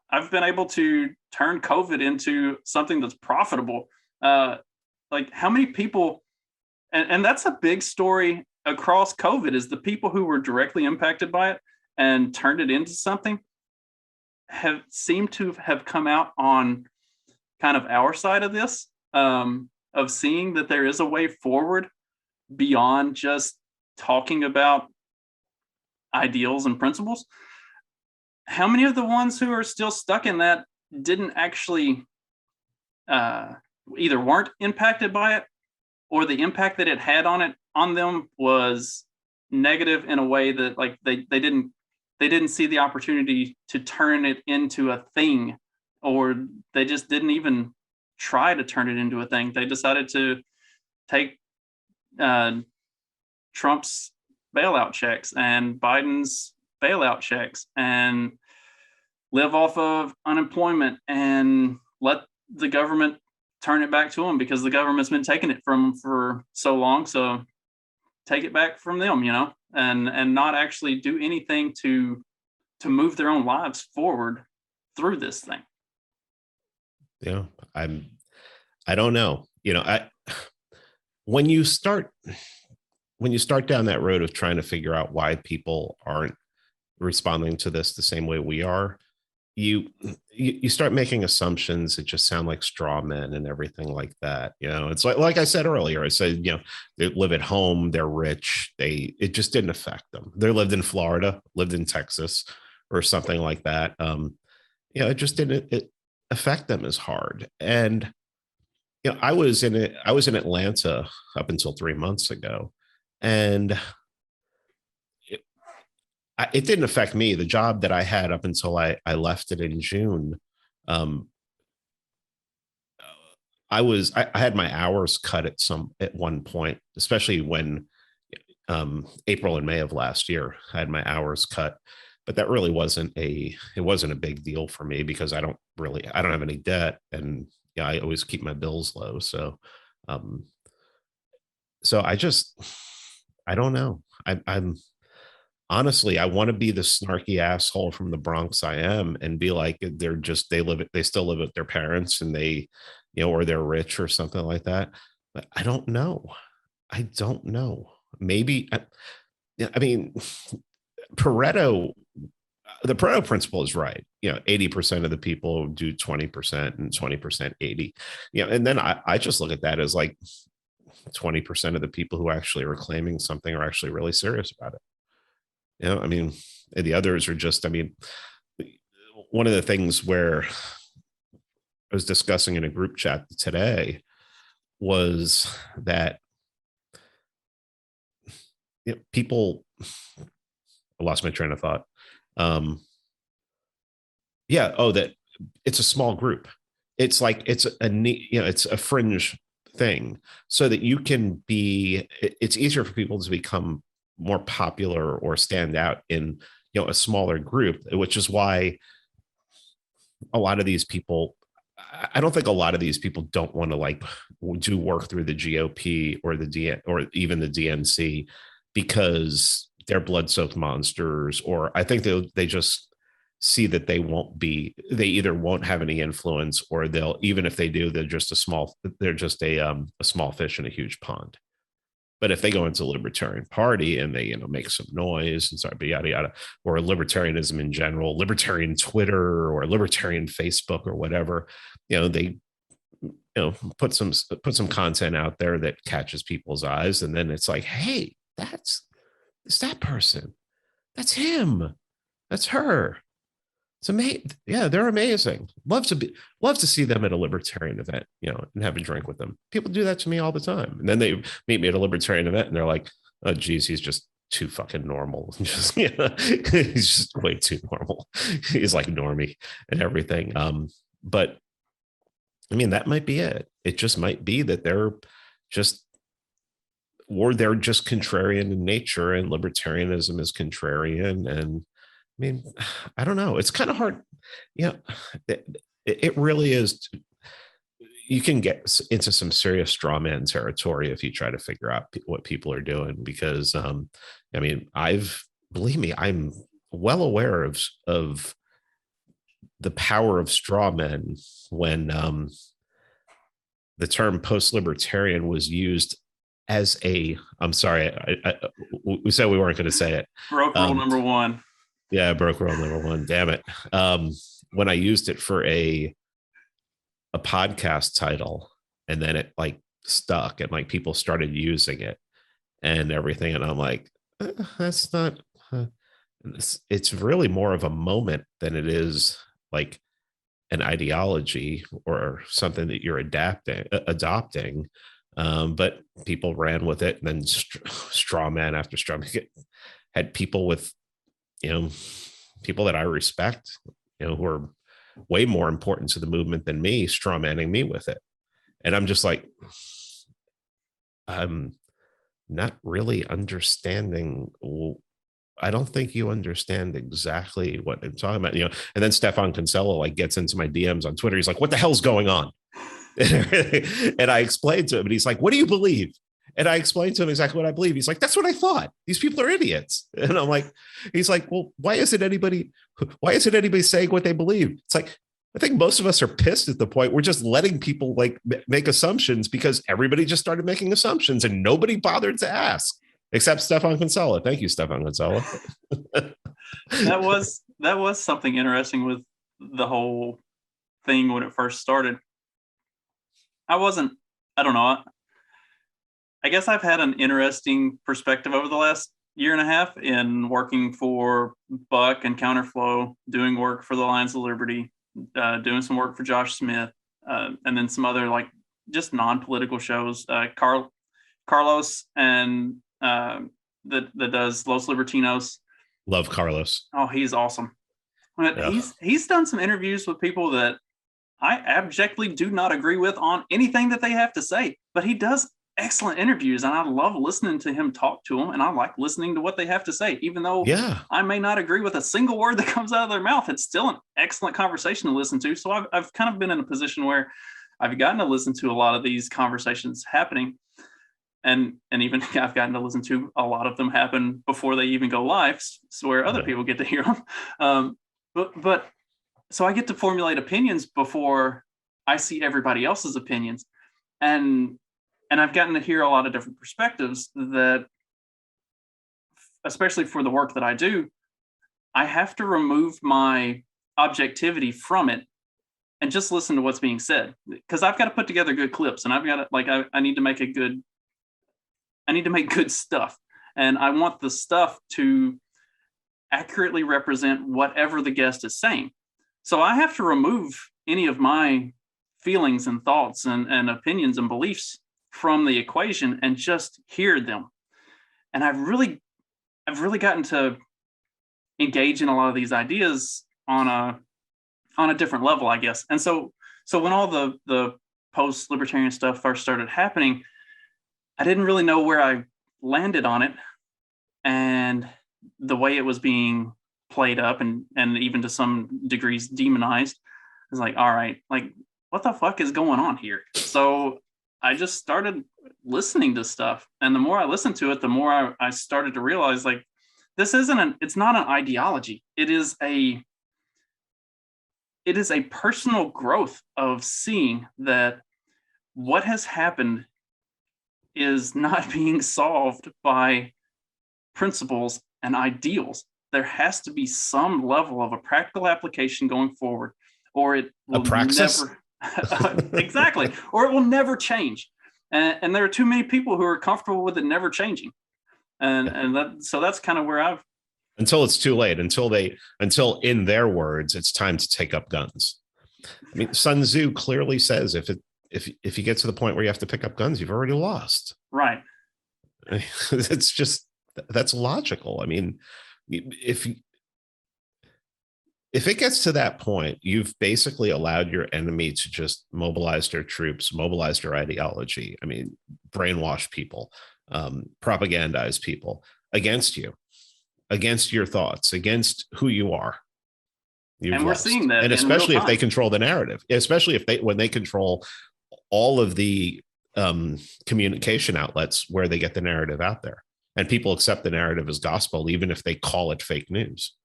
Speaker 1: I've been able to turn COVID into something that's profitable. Like how many people, and that's a big story across COVID, is the people who were directly impacted by it and turned it into something have seemed to have come out on kind of our side of this, of seeing that there is a way forward beyond just talking about ideals and principles. How many of the ones who are still stuck in that didn't actually either weren't impacted by it, or the impact that it had on them was negative in a way that like they didn't see the opportunity to turn it into a thing, or they just didn't even try to turn it into a thing. They decided to take Trump's bailout checks and Biden's bailout checks and live off of unemployment and let the government turn it back to them, because the government's been taking it from them for so long. So take it back from them, and not actually do anything to move their own lives forward through this thing.
Speaker 2: Yeah, I don't know. When you start down that road of trying to figure out why people aren't responding to this the same way we are, you start making assumptions that just sound like straw men and everything like that. It's like I said earlier, I said, they live at home, they're rich, it just didn't affect them. They lived in Florida, lived in Texas or something like that. It just didn't affect them as hard. And I was in Atlanta up until 3 months ago, and it didn't affect me. The job that I had up until I left it in June, I had my hours cut at one point, especially when April and May of last year, I had my hours cut. But that really wasn't a big deal for me, because I don't have any debt, and I always keep my bills low. So I don't know. I'm honestly, I want to be the snarky asshole from the Bronx I am, and be like, they still live with their parents, and they, or they're rich or something like that. But I don't know. Maybe, I mean, the Pareto principle is right. 80% of the people do 20% and 20% 80. And then I just look at that as like 20% of the people who actually are claiming something are actually really serious about it. I mean, the others are just, one of the things where I was discussing in a group chat today was that people, I lost my train of thought. That it's a small group. It's like, it's a fringe thing, so that it's easier for people to become more popular or stand out in, a smaller group, which is why a lot of these people, I don't think a lot of these people don't want to do work through the GOP or or even the DNC, because they're blood-soaked monsters, or I think they just see that they either won't have any influence, or even if they do, they're just a small fish in a huge pond. But if they go into the Libertarian Party and they, make some noise and start yada yada, or libertarianism in general, libertarian Twitter or libertarian Facebook or whatever, they put some content out there that catches people's eyes, and then it's like, hey, it's that person, that's him, that's her. It's amazing. Yeah, they're amazing. Love to see them at a libertarian event, and have a drink with them. People do that to me all the time. And then they meet me at a libertarian event and they're like, oh, geez, he's just too fucking normal. He's just way too normal. He's like normie and everything. But I mean, that might be it. It just might be that they're just contrarian in nature, and libertarianism is contrarian. And I mean, I don't know. It's kind of hard. It really is. You can get into some serious straw man territory if you try to figure out what people are doing, because, believe me, I'm well aware of the power of straw men when the term post-libertarian was used as a, I'm sorry, we said we weren't going to say it.
Speaker 1: Broke rule number one.
Speaker 2: Yeah, broke rule number one. Damn it. When I used it for a podcast title, and then it like stuck, and like people started using it and everything, and I'm like, that's not. It's really more of a moment than it is like an ideology or something that you're adopting. But people ran with it, and then straw man after straw man had people with, people that I respect, who are way more important to the movement than me, straw manning me with it. And I'm just like, I'm not really understanding. I don't think you understand exactly what I'm talking about, And then Stefan Kinsella like gets into my DMs on Twitter. He's like, "What the hell's going on?" And I explained to him, and he's like, "What do you believe?" And I explained to him exactly what I believe. He's like, "That's what I thought. These people are idiots." And I'm like, he's like, "Well, why isn't anybody saying what they believe?" It's like, I think most of us are pissed at the point we're just letting people like make assumptions because everybody just started making assumptions and nobody bothered to ask. Except Stefan Kinsella. Thank you, Stefan Kinsella.
Speaker 1: that was something interesting with the whole thing when it first started. I don't know. I guess I've had an interesting perspective over the last year and a half in working for Buck and Counterflow, doing work for the Lions of Liberty, doing some work for Josh Smith, and then some other like just non-political shows. Carlos and that does Los Libertinos.
Speaker 2: Love Carlos.
Speaker 1: Oh, he's awesome. But yeah. He's done some interviews with people that I abjectly do not agree with on anything that they have to say, but he does excellent interviews, and I love listening to him talk to them, and I like listening to what they have to say, even though I may not agree with a single word that comes out of their mouth. It's still an excellent conversation to listen to. So I've kind of been in a position where I've gotten to listen to a lot of these conversations happening. And even I've gotten to listen to a lot of them happen before they even go live, so where other people get to hear them. But so I get to formulate opinions before I see everybody else's opinions. And I've gotten to hear a lot of different perspectives that, especially for the work that I do, I have to remove my objectivity from it and just listen to what's being said. Because I've got to put together good clips, and I've got to, I need to make good stuff. And I want the stuff to accurately represent whatever the guest is saying. So I have to remove any of my feelings and thoughts and opinions and beliefs from the equation and just hear them. And I've really gotten to engage in a lot of these ideas on a different level, I guess. And so when all the post-libertarian stuff first started happening, I didn't really know where I landed on it, and the way it was being played up and even to some degrees demonized. I was like, all right, like what the fuck is going on here? So I just started listening to stuff, and the more I listened to it, the more I started to realize like this it's not an ideology. It is a personal growth of seeing that what has happened is not being solved by principles and ideals. There has to be some level of a practical application going forward, or it will never exactly, or it will never change. And there are too many people who are comfortable with it never changing, and so that's kind of where
Speaker 2: until it's too late, until in their words, it's time to take up guns. I mean, Sun Tzu clearly says if you get to the point where you have to pick up guns, you've already lost.
Speaker 1: Right.
Speaker 2: It's just, that's logical. I mean, if it gets to that point, you've basically allowed your enemy to just mobilize their troops, mobilize their ideology. I mean, brainwash people, propagandize people against you, against your thoughts, against who you are.
Speaker 1: And we're seeing that,
Speaker 2: and especially if they control the narrative, especially when they control all of the communication outlets where they get the narrative out there, and people accept the narrative as gospel, even if they call it fake news.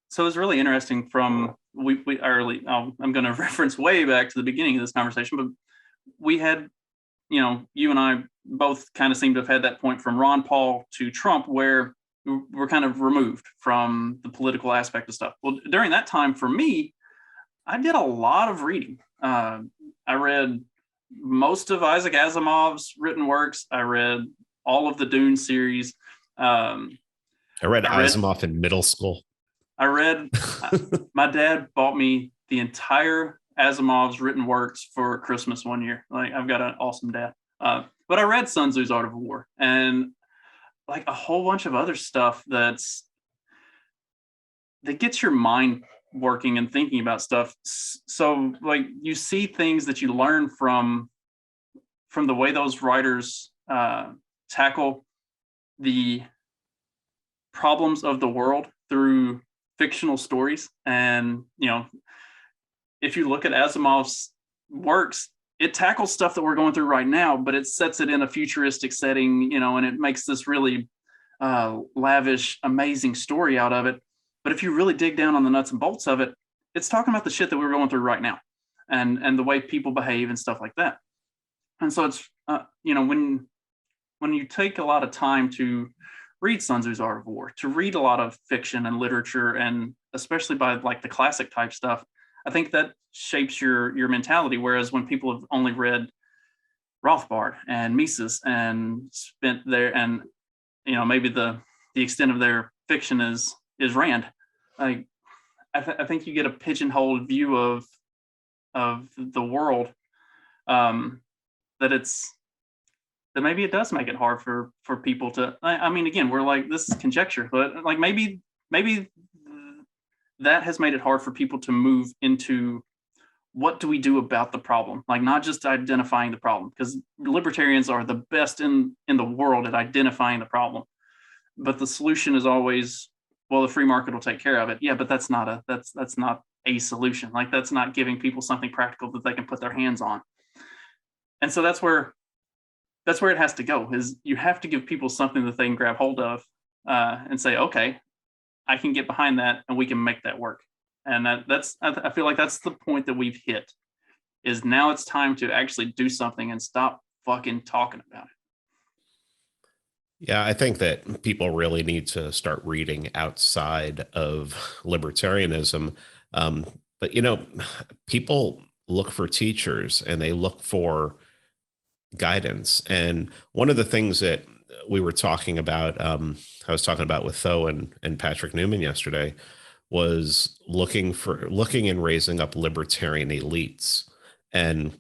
Speaker 1: So it's really interesting from we early, I'm going to reference way back to the beginning of this conversation, but we had, you and I both kind of seem to have had that point from Ron Paul to Trump where we're kind of removed from the political aspect of stuff. Well, during that time for me, I did a lot of reading. I read most of Isaac Asimov's written works. I read all of the Dune series.
Speaker 2: I read Asimov in middle school.
Speaker 1: My dad bought me the entire Asimov's written works for Christmas one year. Like, I've got an awesome dad. But I read Sun Tzu's Art of War and like a whole bunch of other stuff that gets your mind working and thinking about stuff. So like you see things that you learn from the way those writers tackle the problems of the world through fictional stories. And if you look at Asimov's works, it tackles stuff that we're going through right now, but it sets it in a futuristic setting, and it makes this really lavish, amazing story out of it. But if you really dig down on the nuts and bolts of it, it's talking about the shit that we're going through right now and the way people behave and stuff like that. And so it's, when you take a lot of time to read Sun Tzu's Art of War, to read a lot of fiction and literature, and especially by like the classic type stuff, I think that shapes your mentality. Whereas when people have only read Rothbard and Mises and spent there, and maybe the extent of their fiction is Rand, like I think you get a pigeonholed view of the world, that maybe it does make it hard for people to. I mean, again, we're like, this is conjecture, but like maybe that has made it hard for people to move into what do we do about the problem? Like not just identifying the problem, because libertarians are the best in the world at identifying the problem. But the solution is always, well, the free market will take care of it. Yeah, but that's not a solution. Like that's not giving people something practical that they can put their hands on. And so that's where it has to go, is you have to give people something that they can grab hold of and say, okay, I can get behind that and we can make that work. And I feel like that's the point that we've hit, is now it's time to actually do something and stop fucking talking about it.
Speaker 2: Yeah, I think that people really need to start reading outside of libertarianism. But, people look for teachers and they look for guidance. And one of the things that we were talking about, I was talking about with Tho and Patrick Newman yesterday, was looking and raising up libertarian elites. And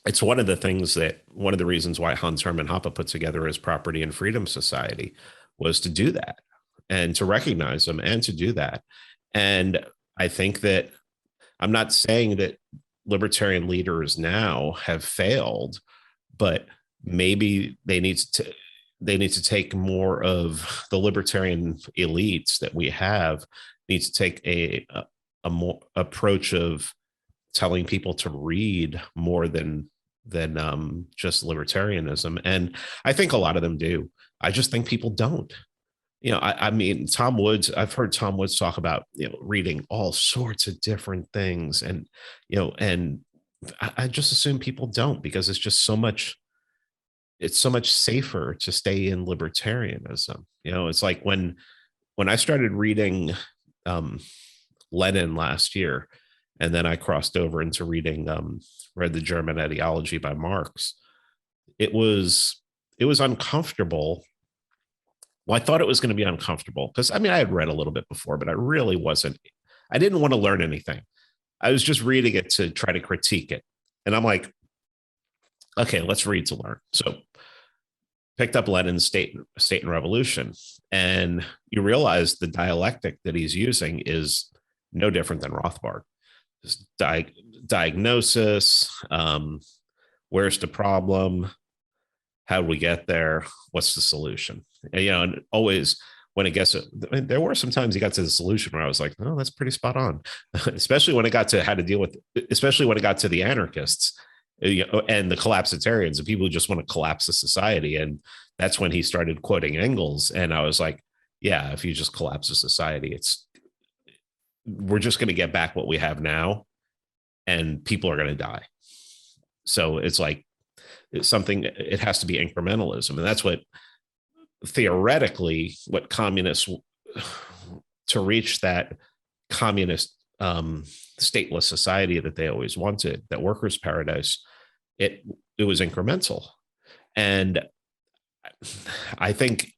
Speaker 2: it's one of the reasons why Hans Hermann Hoppe put together his Property and Freedom Society, was to do that and to recognize them and to do that. And I think that I'm not saying that libertarian leaders now have failed, but maybe they need to take more of the libertarian elites that we have, need to take a more approach of telling people to read more than just libertarianism. And I think a lot of them do. I just think people don't. I mean, Tom Woods, I've heard Tom Woods talk about, reading all sorts of different things. And, and I just assume people don't, because it's so much safer to stay in libertarianism. It's like when I started reading Lenin last year, and then I crossed over into read the German Ideology by Marx. It was uncomfortable. Well, I thought it was going to be uncomfortable because I had read a little bit before, but I really wasn't. I didn't want to learn anything. I was just reading it to try to critique it. And I'm like, okay, let's read to learn. So picked up Lenin's State and Revolution, and you realize the dialectic that he's using is no different than Rothbard. Just diagnosis, where's the problem, how do we get there, what's the solution? And always when it gets, there were some times he got to the solution where I was like, oh, that's pretty spot on. Especially when it got to how to deal with, especially when it got to the anarchists, and the collapsitarians, the people who just want to collapse the society. And that's when he started quoting Engels. And I was like, yeah, if you just collapse the society, we're just going to get back what we have now, and people are going to die. So it's like it's something, it has to be incrementalism. And that's what theoretically what communists, to reach that communist stateless society that they always wanted, that workers' paradise, it was incremental. And I think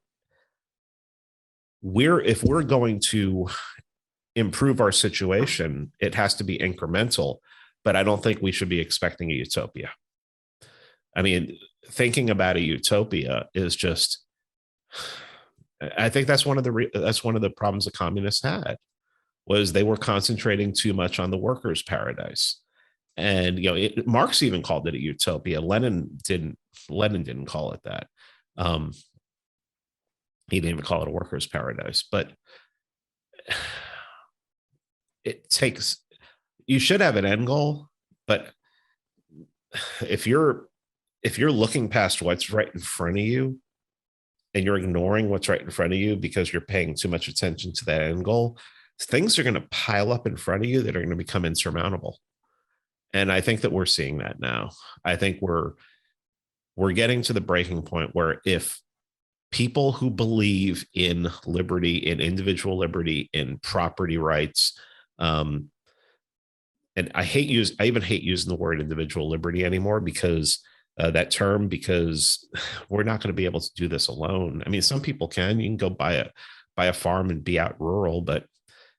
Speaker 2: if we're going to improve our situation, it has to be incremental, but I don't think we should be expecting a utopia. I mean, thinking about a utopia is just, I think that's one of the problems the communists had, was they were concentrating too much on the workers' paradise. And Marx even called it a utopia. Lenin didn't call it that. He didn't even call it a workers' paradise. But you should have an end goal, but if you're looking past what's right in front of you and you're ignoring what's right in front of you because you're paying too much attention to that end goal, things are going to pile up in front of you that are going to become insurmountable. And I think that we're seeing that now. I think we're getting to the breaking point where if people who believe in liberty, in individual liberty, in property rights, and I even hate using the word individual liberty anymore, because that term, because we're not going to be able to do this alone. I mean, some people can. You can go buy a farm and be out rural, but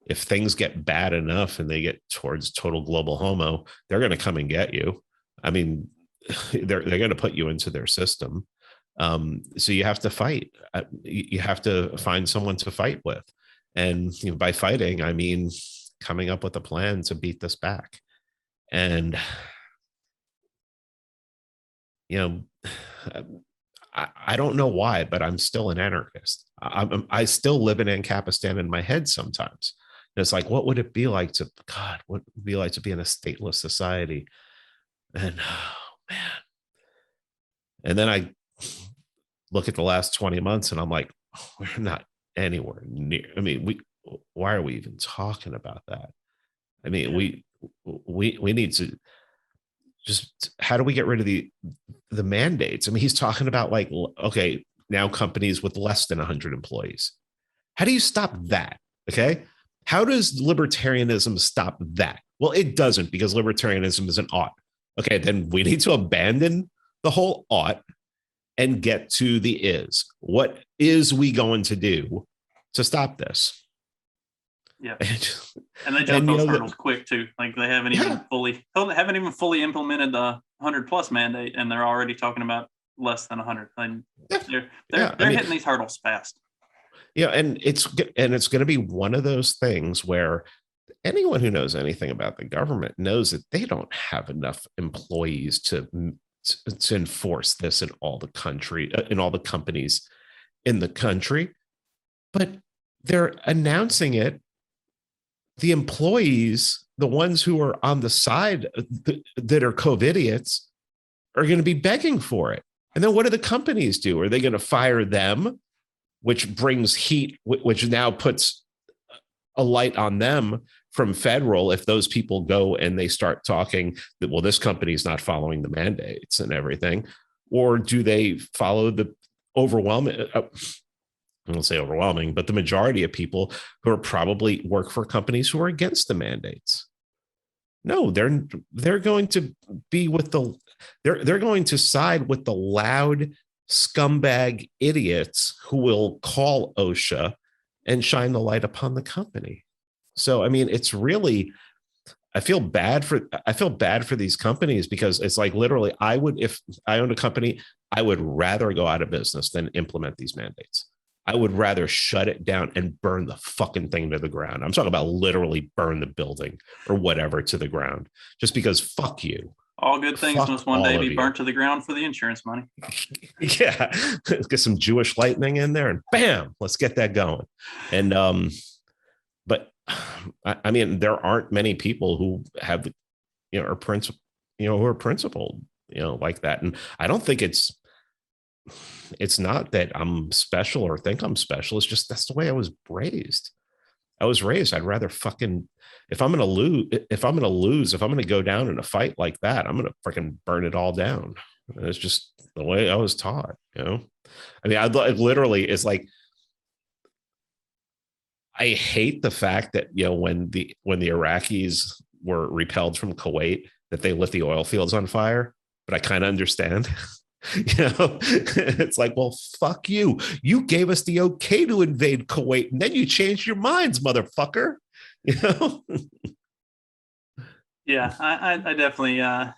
Speaker 2: if things get bad enough and they get towards total global homo, they're going to come and get you. I mean, they're going to put you into their system. So you have to fight. You have to find someone to fight with. And by fighting, I mean coming up with a plan to beat this back. And, I don't know why, but I'm still an anarchist. I still live in Ancapistan in my head sometimes. And it's like, what would it be like what would it be like to be in a stateless society? And oh man. And then I look at the last 20 months and I'm like, we're not anywhere near. I mean, why are we even talking about that? I mean, we need to just, how do we get rid of the mandates? I mean, he's talking about like, okay, now companies with less than 100 employees. How do you stop that? Okay. How does libertarianism stop that? Well, it doesn't, because libertarianism is an ought. Okay, then we need to abandon the whole ought and get to the is. What is we going to do to stop this?
Speaker 1: Yeah, and they jump those hurdles quick too. Like they haven't even fully implemented the 100+ mandate, and they're already talking about less than 100. And they're hitting these hurdles fast.
Speaker 2: Yeah, and it's going to be one of those things where anyone who knows anything about the government knows that they don't have enough employees to enforce this in all the country, in all the companies in the country, but they're announcing it. The employees, the ones who are on the side that are COVIDiots, are going to be begging for it. And then what do the companies do? Are they going to fire them, which brings heat, which now puts a light on them from federal if those people go and they start talking that, well, this company is not following the mandates and everything? Or do they follow the overwhelming, I won't say overwhelming, but the majority of people who are probably work for companies who are against the mandates? No, they're going to be with they're going to side with the loud scumbag idiots who will call OSHA and shine the light upon the company. So, I mean, it's really, I feel bad for these companies, because it's like, literally, if I owned a company, I would rather go out of business than implement these mandates. I would rather shut it down and burn the fucking thing to the ground. I'm talking about literally burn the building or whatever to the ground, just because fuck you.
Speaker 1: All good things must one day be burnt to the ground for the insurance money.
Speaker 2: Yeah. Get some Jewish lightning in there and bam, let's get that going. And, but I mean, there aren't many people who have, who are principled, like that. And I don't think it's not that I'm special or think I'm special. It's just, that's the way I was raised. I was raised, I'd rather fucking, if I'm going to lose, if I'm going to go down in a fight like that, I'm going to freaking burn it all down. And it's just the way I was taught, you know? I mean, I literally, it's like, I hate the fact that, you know, when the Iraqis were repelled from Kuwait, that they lit the oil fields on fire, but I kind of understand. You know, it's like, well, fuck you. You gave us the okay to invade Kuwait, and then you changed your minds, motherfucker. You know?
Speaker 1: Yeah, I definitely I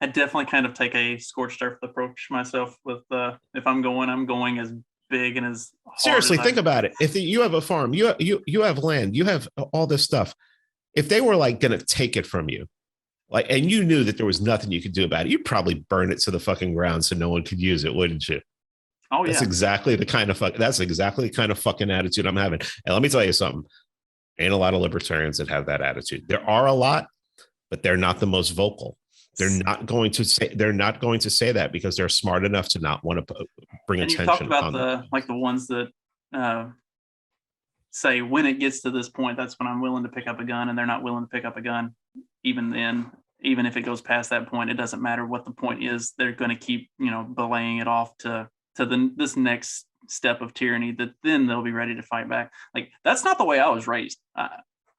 Speaker 1: definitely kind of take a scorched earth approach myself with if I'm going as big and as hard
Speaker 2: Seriously,
Speaker 1: as
Speaker 2: think about it. If you have a farm, you have land, you have all this stuff. If they were like going to take it from you, like, and you knew that there was nothing you could do about it, you'd probably burn it to the fucking ground so no one could use it, wouldn't you?
Speaker 1: Oh
Speaker 2: That's
Speaker 1: yeah.
Speaker 2: exactly the kind of fucking attitude I'm having. And let me tell you something. Ain't a lot of libertarians that have that attitude. There are a lot, but they're not the most vocal. They're not going to say that because they're smart enough to not want to bring
Speaker 1: And you
Speaker 2: attention.
Speaker 1: talked about the ones that say when it gets to this point, that's when I'm willing to pick up a gun, and they're not willing to pick up a gun. Even then, even if it goes past that point, it doesn't matter what the point is. They're going to keep, belaying it off to this next step of tyranny, that then they'll be ready to fight back. Like, that's not the way I was raised.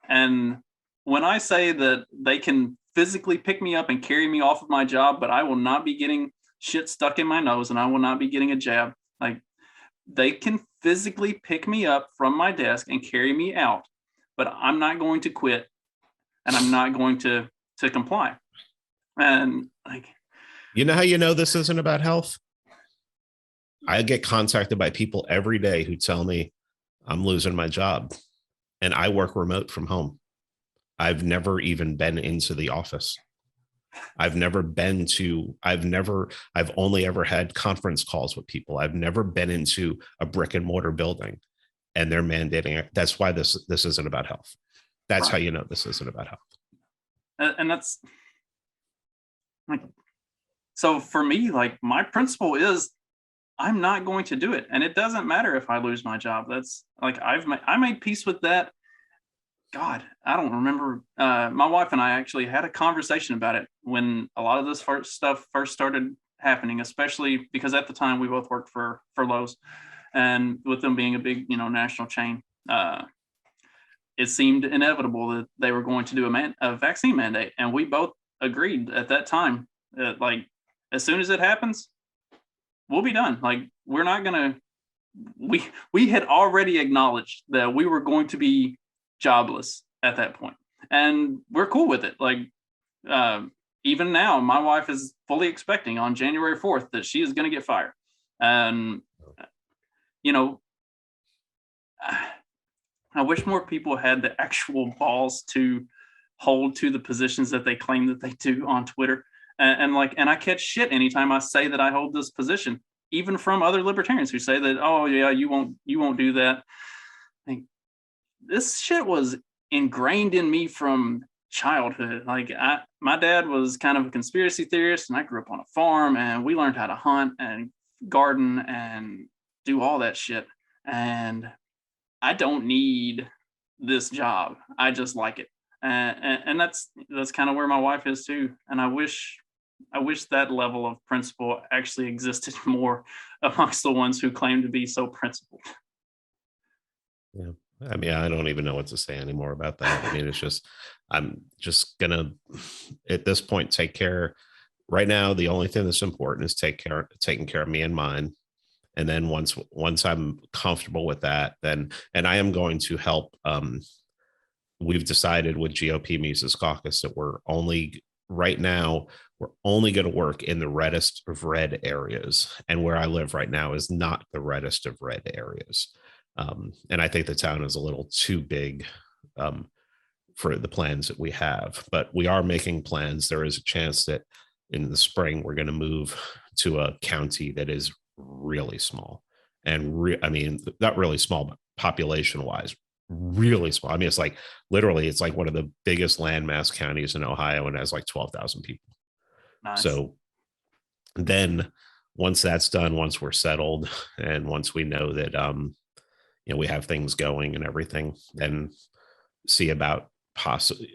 Speaker 1: And when I say that they can physically pick me up and carry me off of my job, but I will not be getting shit stuck in my nose, and I will not be getting a jab. Like, they can physically pick me up from my desk and carry me out, but I'm not going to quit, and I'm not going to comply. And like,
Speaker 2: you know how you know this isn't about health? I get contacted by people every day who tell me I'm losing my job, and I work remote from home. I've never even been into the office. I've only ever had conference calls with people. I've never been into a brick and mortar building, and they're mandating it. That's why this isn't about health. That's right. How you know this isn't about health.
Speaker 1: And that's like, so for me, like, my principle is I'm not going to do it. And it doesn't matter if I lose my job. That's like, I made peace with that. God, I don't remember. My wife and I actually had a conversation about it when a lot of this stuff first started happening, especially because at the time we both worked for Lowe's, and with them being a big, national chain, it seemed inevitable that they were going to do a vaccine mandate. And we both agreed at that time that, like, as soon as it happens, we'll be done. Like, we're not going to, we had already acknowledged that we were going to be jobless at that point, and we're cool with it. Like, even now, my wife is fully expecting on January 4th that she is going to get fired. And, I wish more people had the actual balls to hold to the positions that they claim that they do on Twitter. And I catch shit anytime I say that I hold this position, even from other libertarians who say that, oh yeah, you won't do that. Like, this shit was ingrained in me from childhood. Like, my dad was kind of a conspiracy theorist, and I grew up on a farm, and we learned how to hunt and garden and do all that shit. And I don't need this job. I just like it. And that's kind of where my wife is too. And I wish that level of principle actually existed more amongst the ones who claim to be so principled.
Speaker 2: Yeah. I mean, I don't even know what to say anymore about that. I mean, it's just, I'm just gonna, at this point, take care. Right now, the only thing that's important is taking care of me and mine. And then once I'm comfortable with that, then, and I am going to help. We've decided with GOP Mises Caucus that right now, we're only going to work in the reddest of red areas. And where I live right now is not the reddest of red areas. And I think the town is a little too big for the plans that we have, but we are making plans. There is a chance that in the spring, we're going to move to a county that is really small, and I mean, not really small, but population wise, really small. I mean, it's like one of the biggest landmass counties in Ohio, and has like 12,000 people. Nice. So then once that's done, once we're settled, and once we know that, we have things going and everything, then see about possibly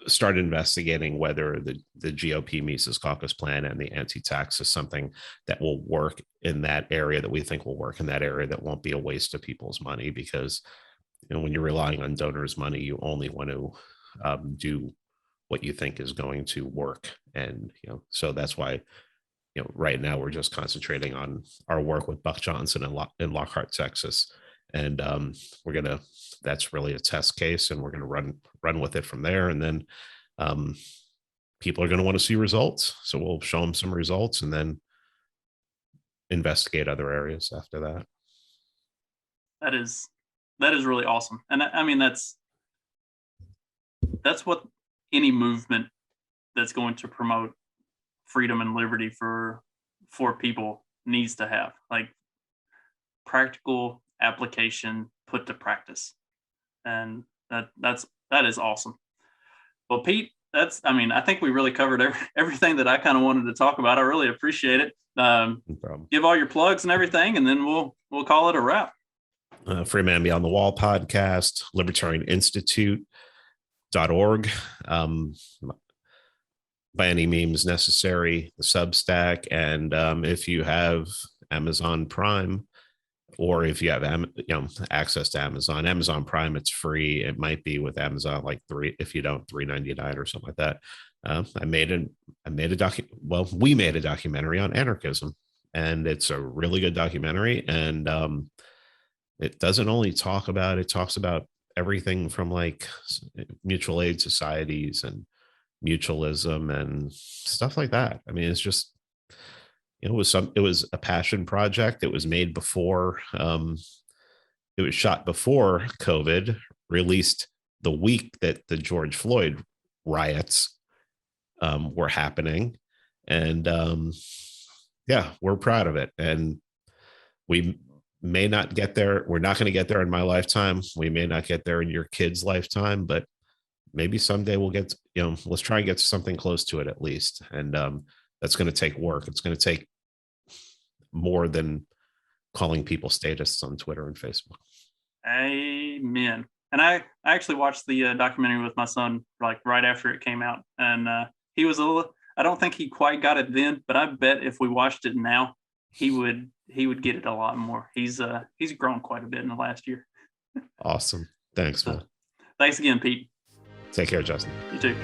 Speaker 2: start investigating whether the GOP Mises Caucus plan and the anti-tax is something that will work in that area, that we think will work in that area, that won't be a waste of people's money. Because when you're relying on donors' money, you only want to do what you think is going to work. And so that's why right now we're just concentrating on our work with Buck Johnson in Lockhart, Texas. And that's really a test case, and we're going to run with it from there. And then people are going to want to see results. So we'll show them some results and then investigate other areas after that.
Speaker 1: That is really awesome. And I mean, that's what any movement that's going to promote freedom and liberty for people needs to have, like practical application put to practice. And that is awesome. Well, Pete, I think we really covered everything that I kind of wanted to talk about. I really appreciate it. No problem. Give all your plugs and everything, and then we'll call it a wrap.
Speaker 2: Free Man Beyond the Wall podcast, libertarianinstitute.org. By any means necessary, the Substack. And if you have Amazon Prime, or if you have access to Amazon Prime, it's free. It might be with Amazon like $3.99 or something like that. We made a documentary on anarchism, and it's a really good documentary. And it doesn't only talk about, it talks about everything from like mutual aid societies and mutualism and stuff like that. I mean, it's just, it was a passion project. It was made before, it was shot before COVID, released the week that the George Floyd riots were happening. And we're proud of it. And we may not get there. We're not going to get there in my lifetime. We may not get there in your kid's lifetime, but maybe someday we'll get, let's try and get something close to it at least. And that's going to take work. It's going to take more than calling people statists on Twitter and Facebook.
Speaker 1: Amen. And I actually watched the documentary with my son like right after it came out, and he was I don't think he quite got it then, but I bet if we watched it now, he would get it a lot more. He's grown quite a bit in the last year.
Speaker 2: Awesome. Thanks, man.
Speaker 1: Thanks again, Pete.
Speaker 2: Take care, Justin.
Speaker 1: You too.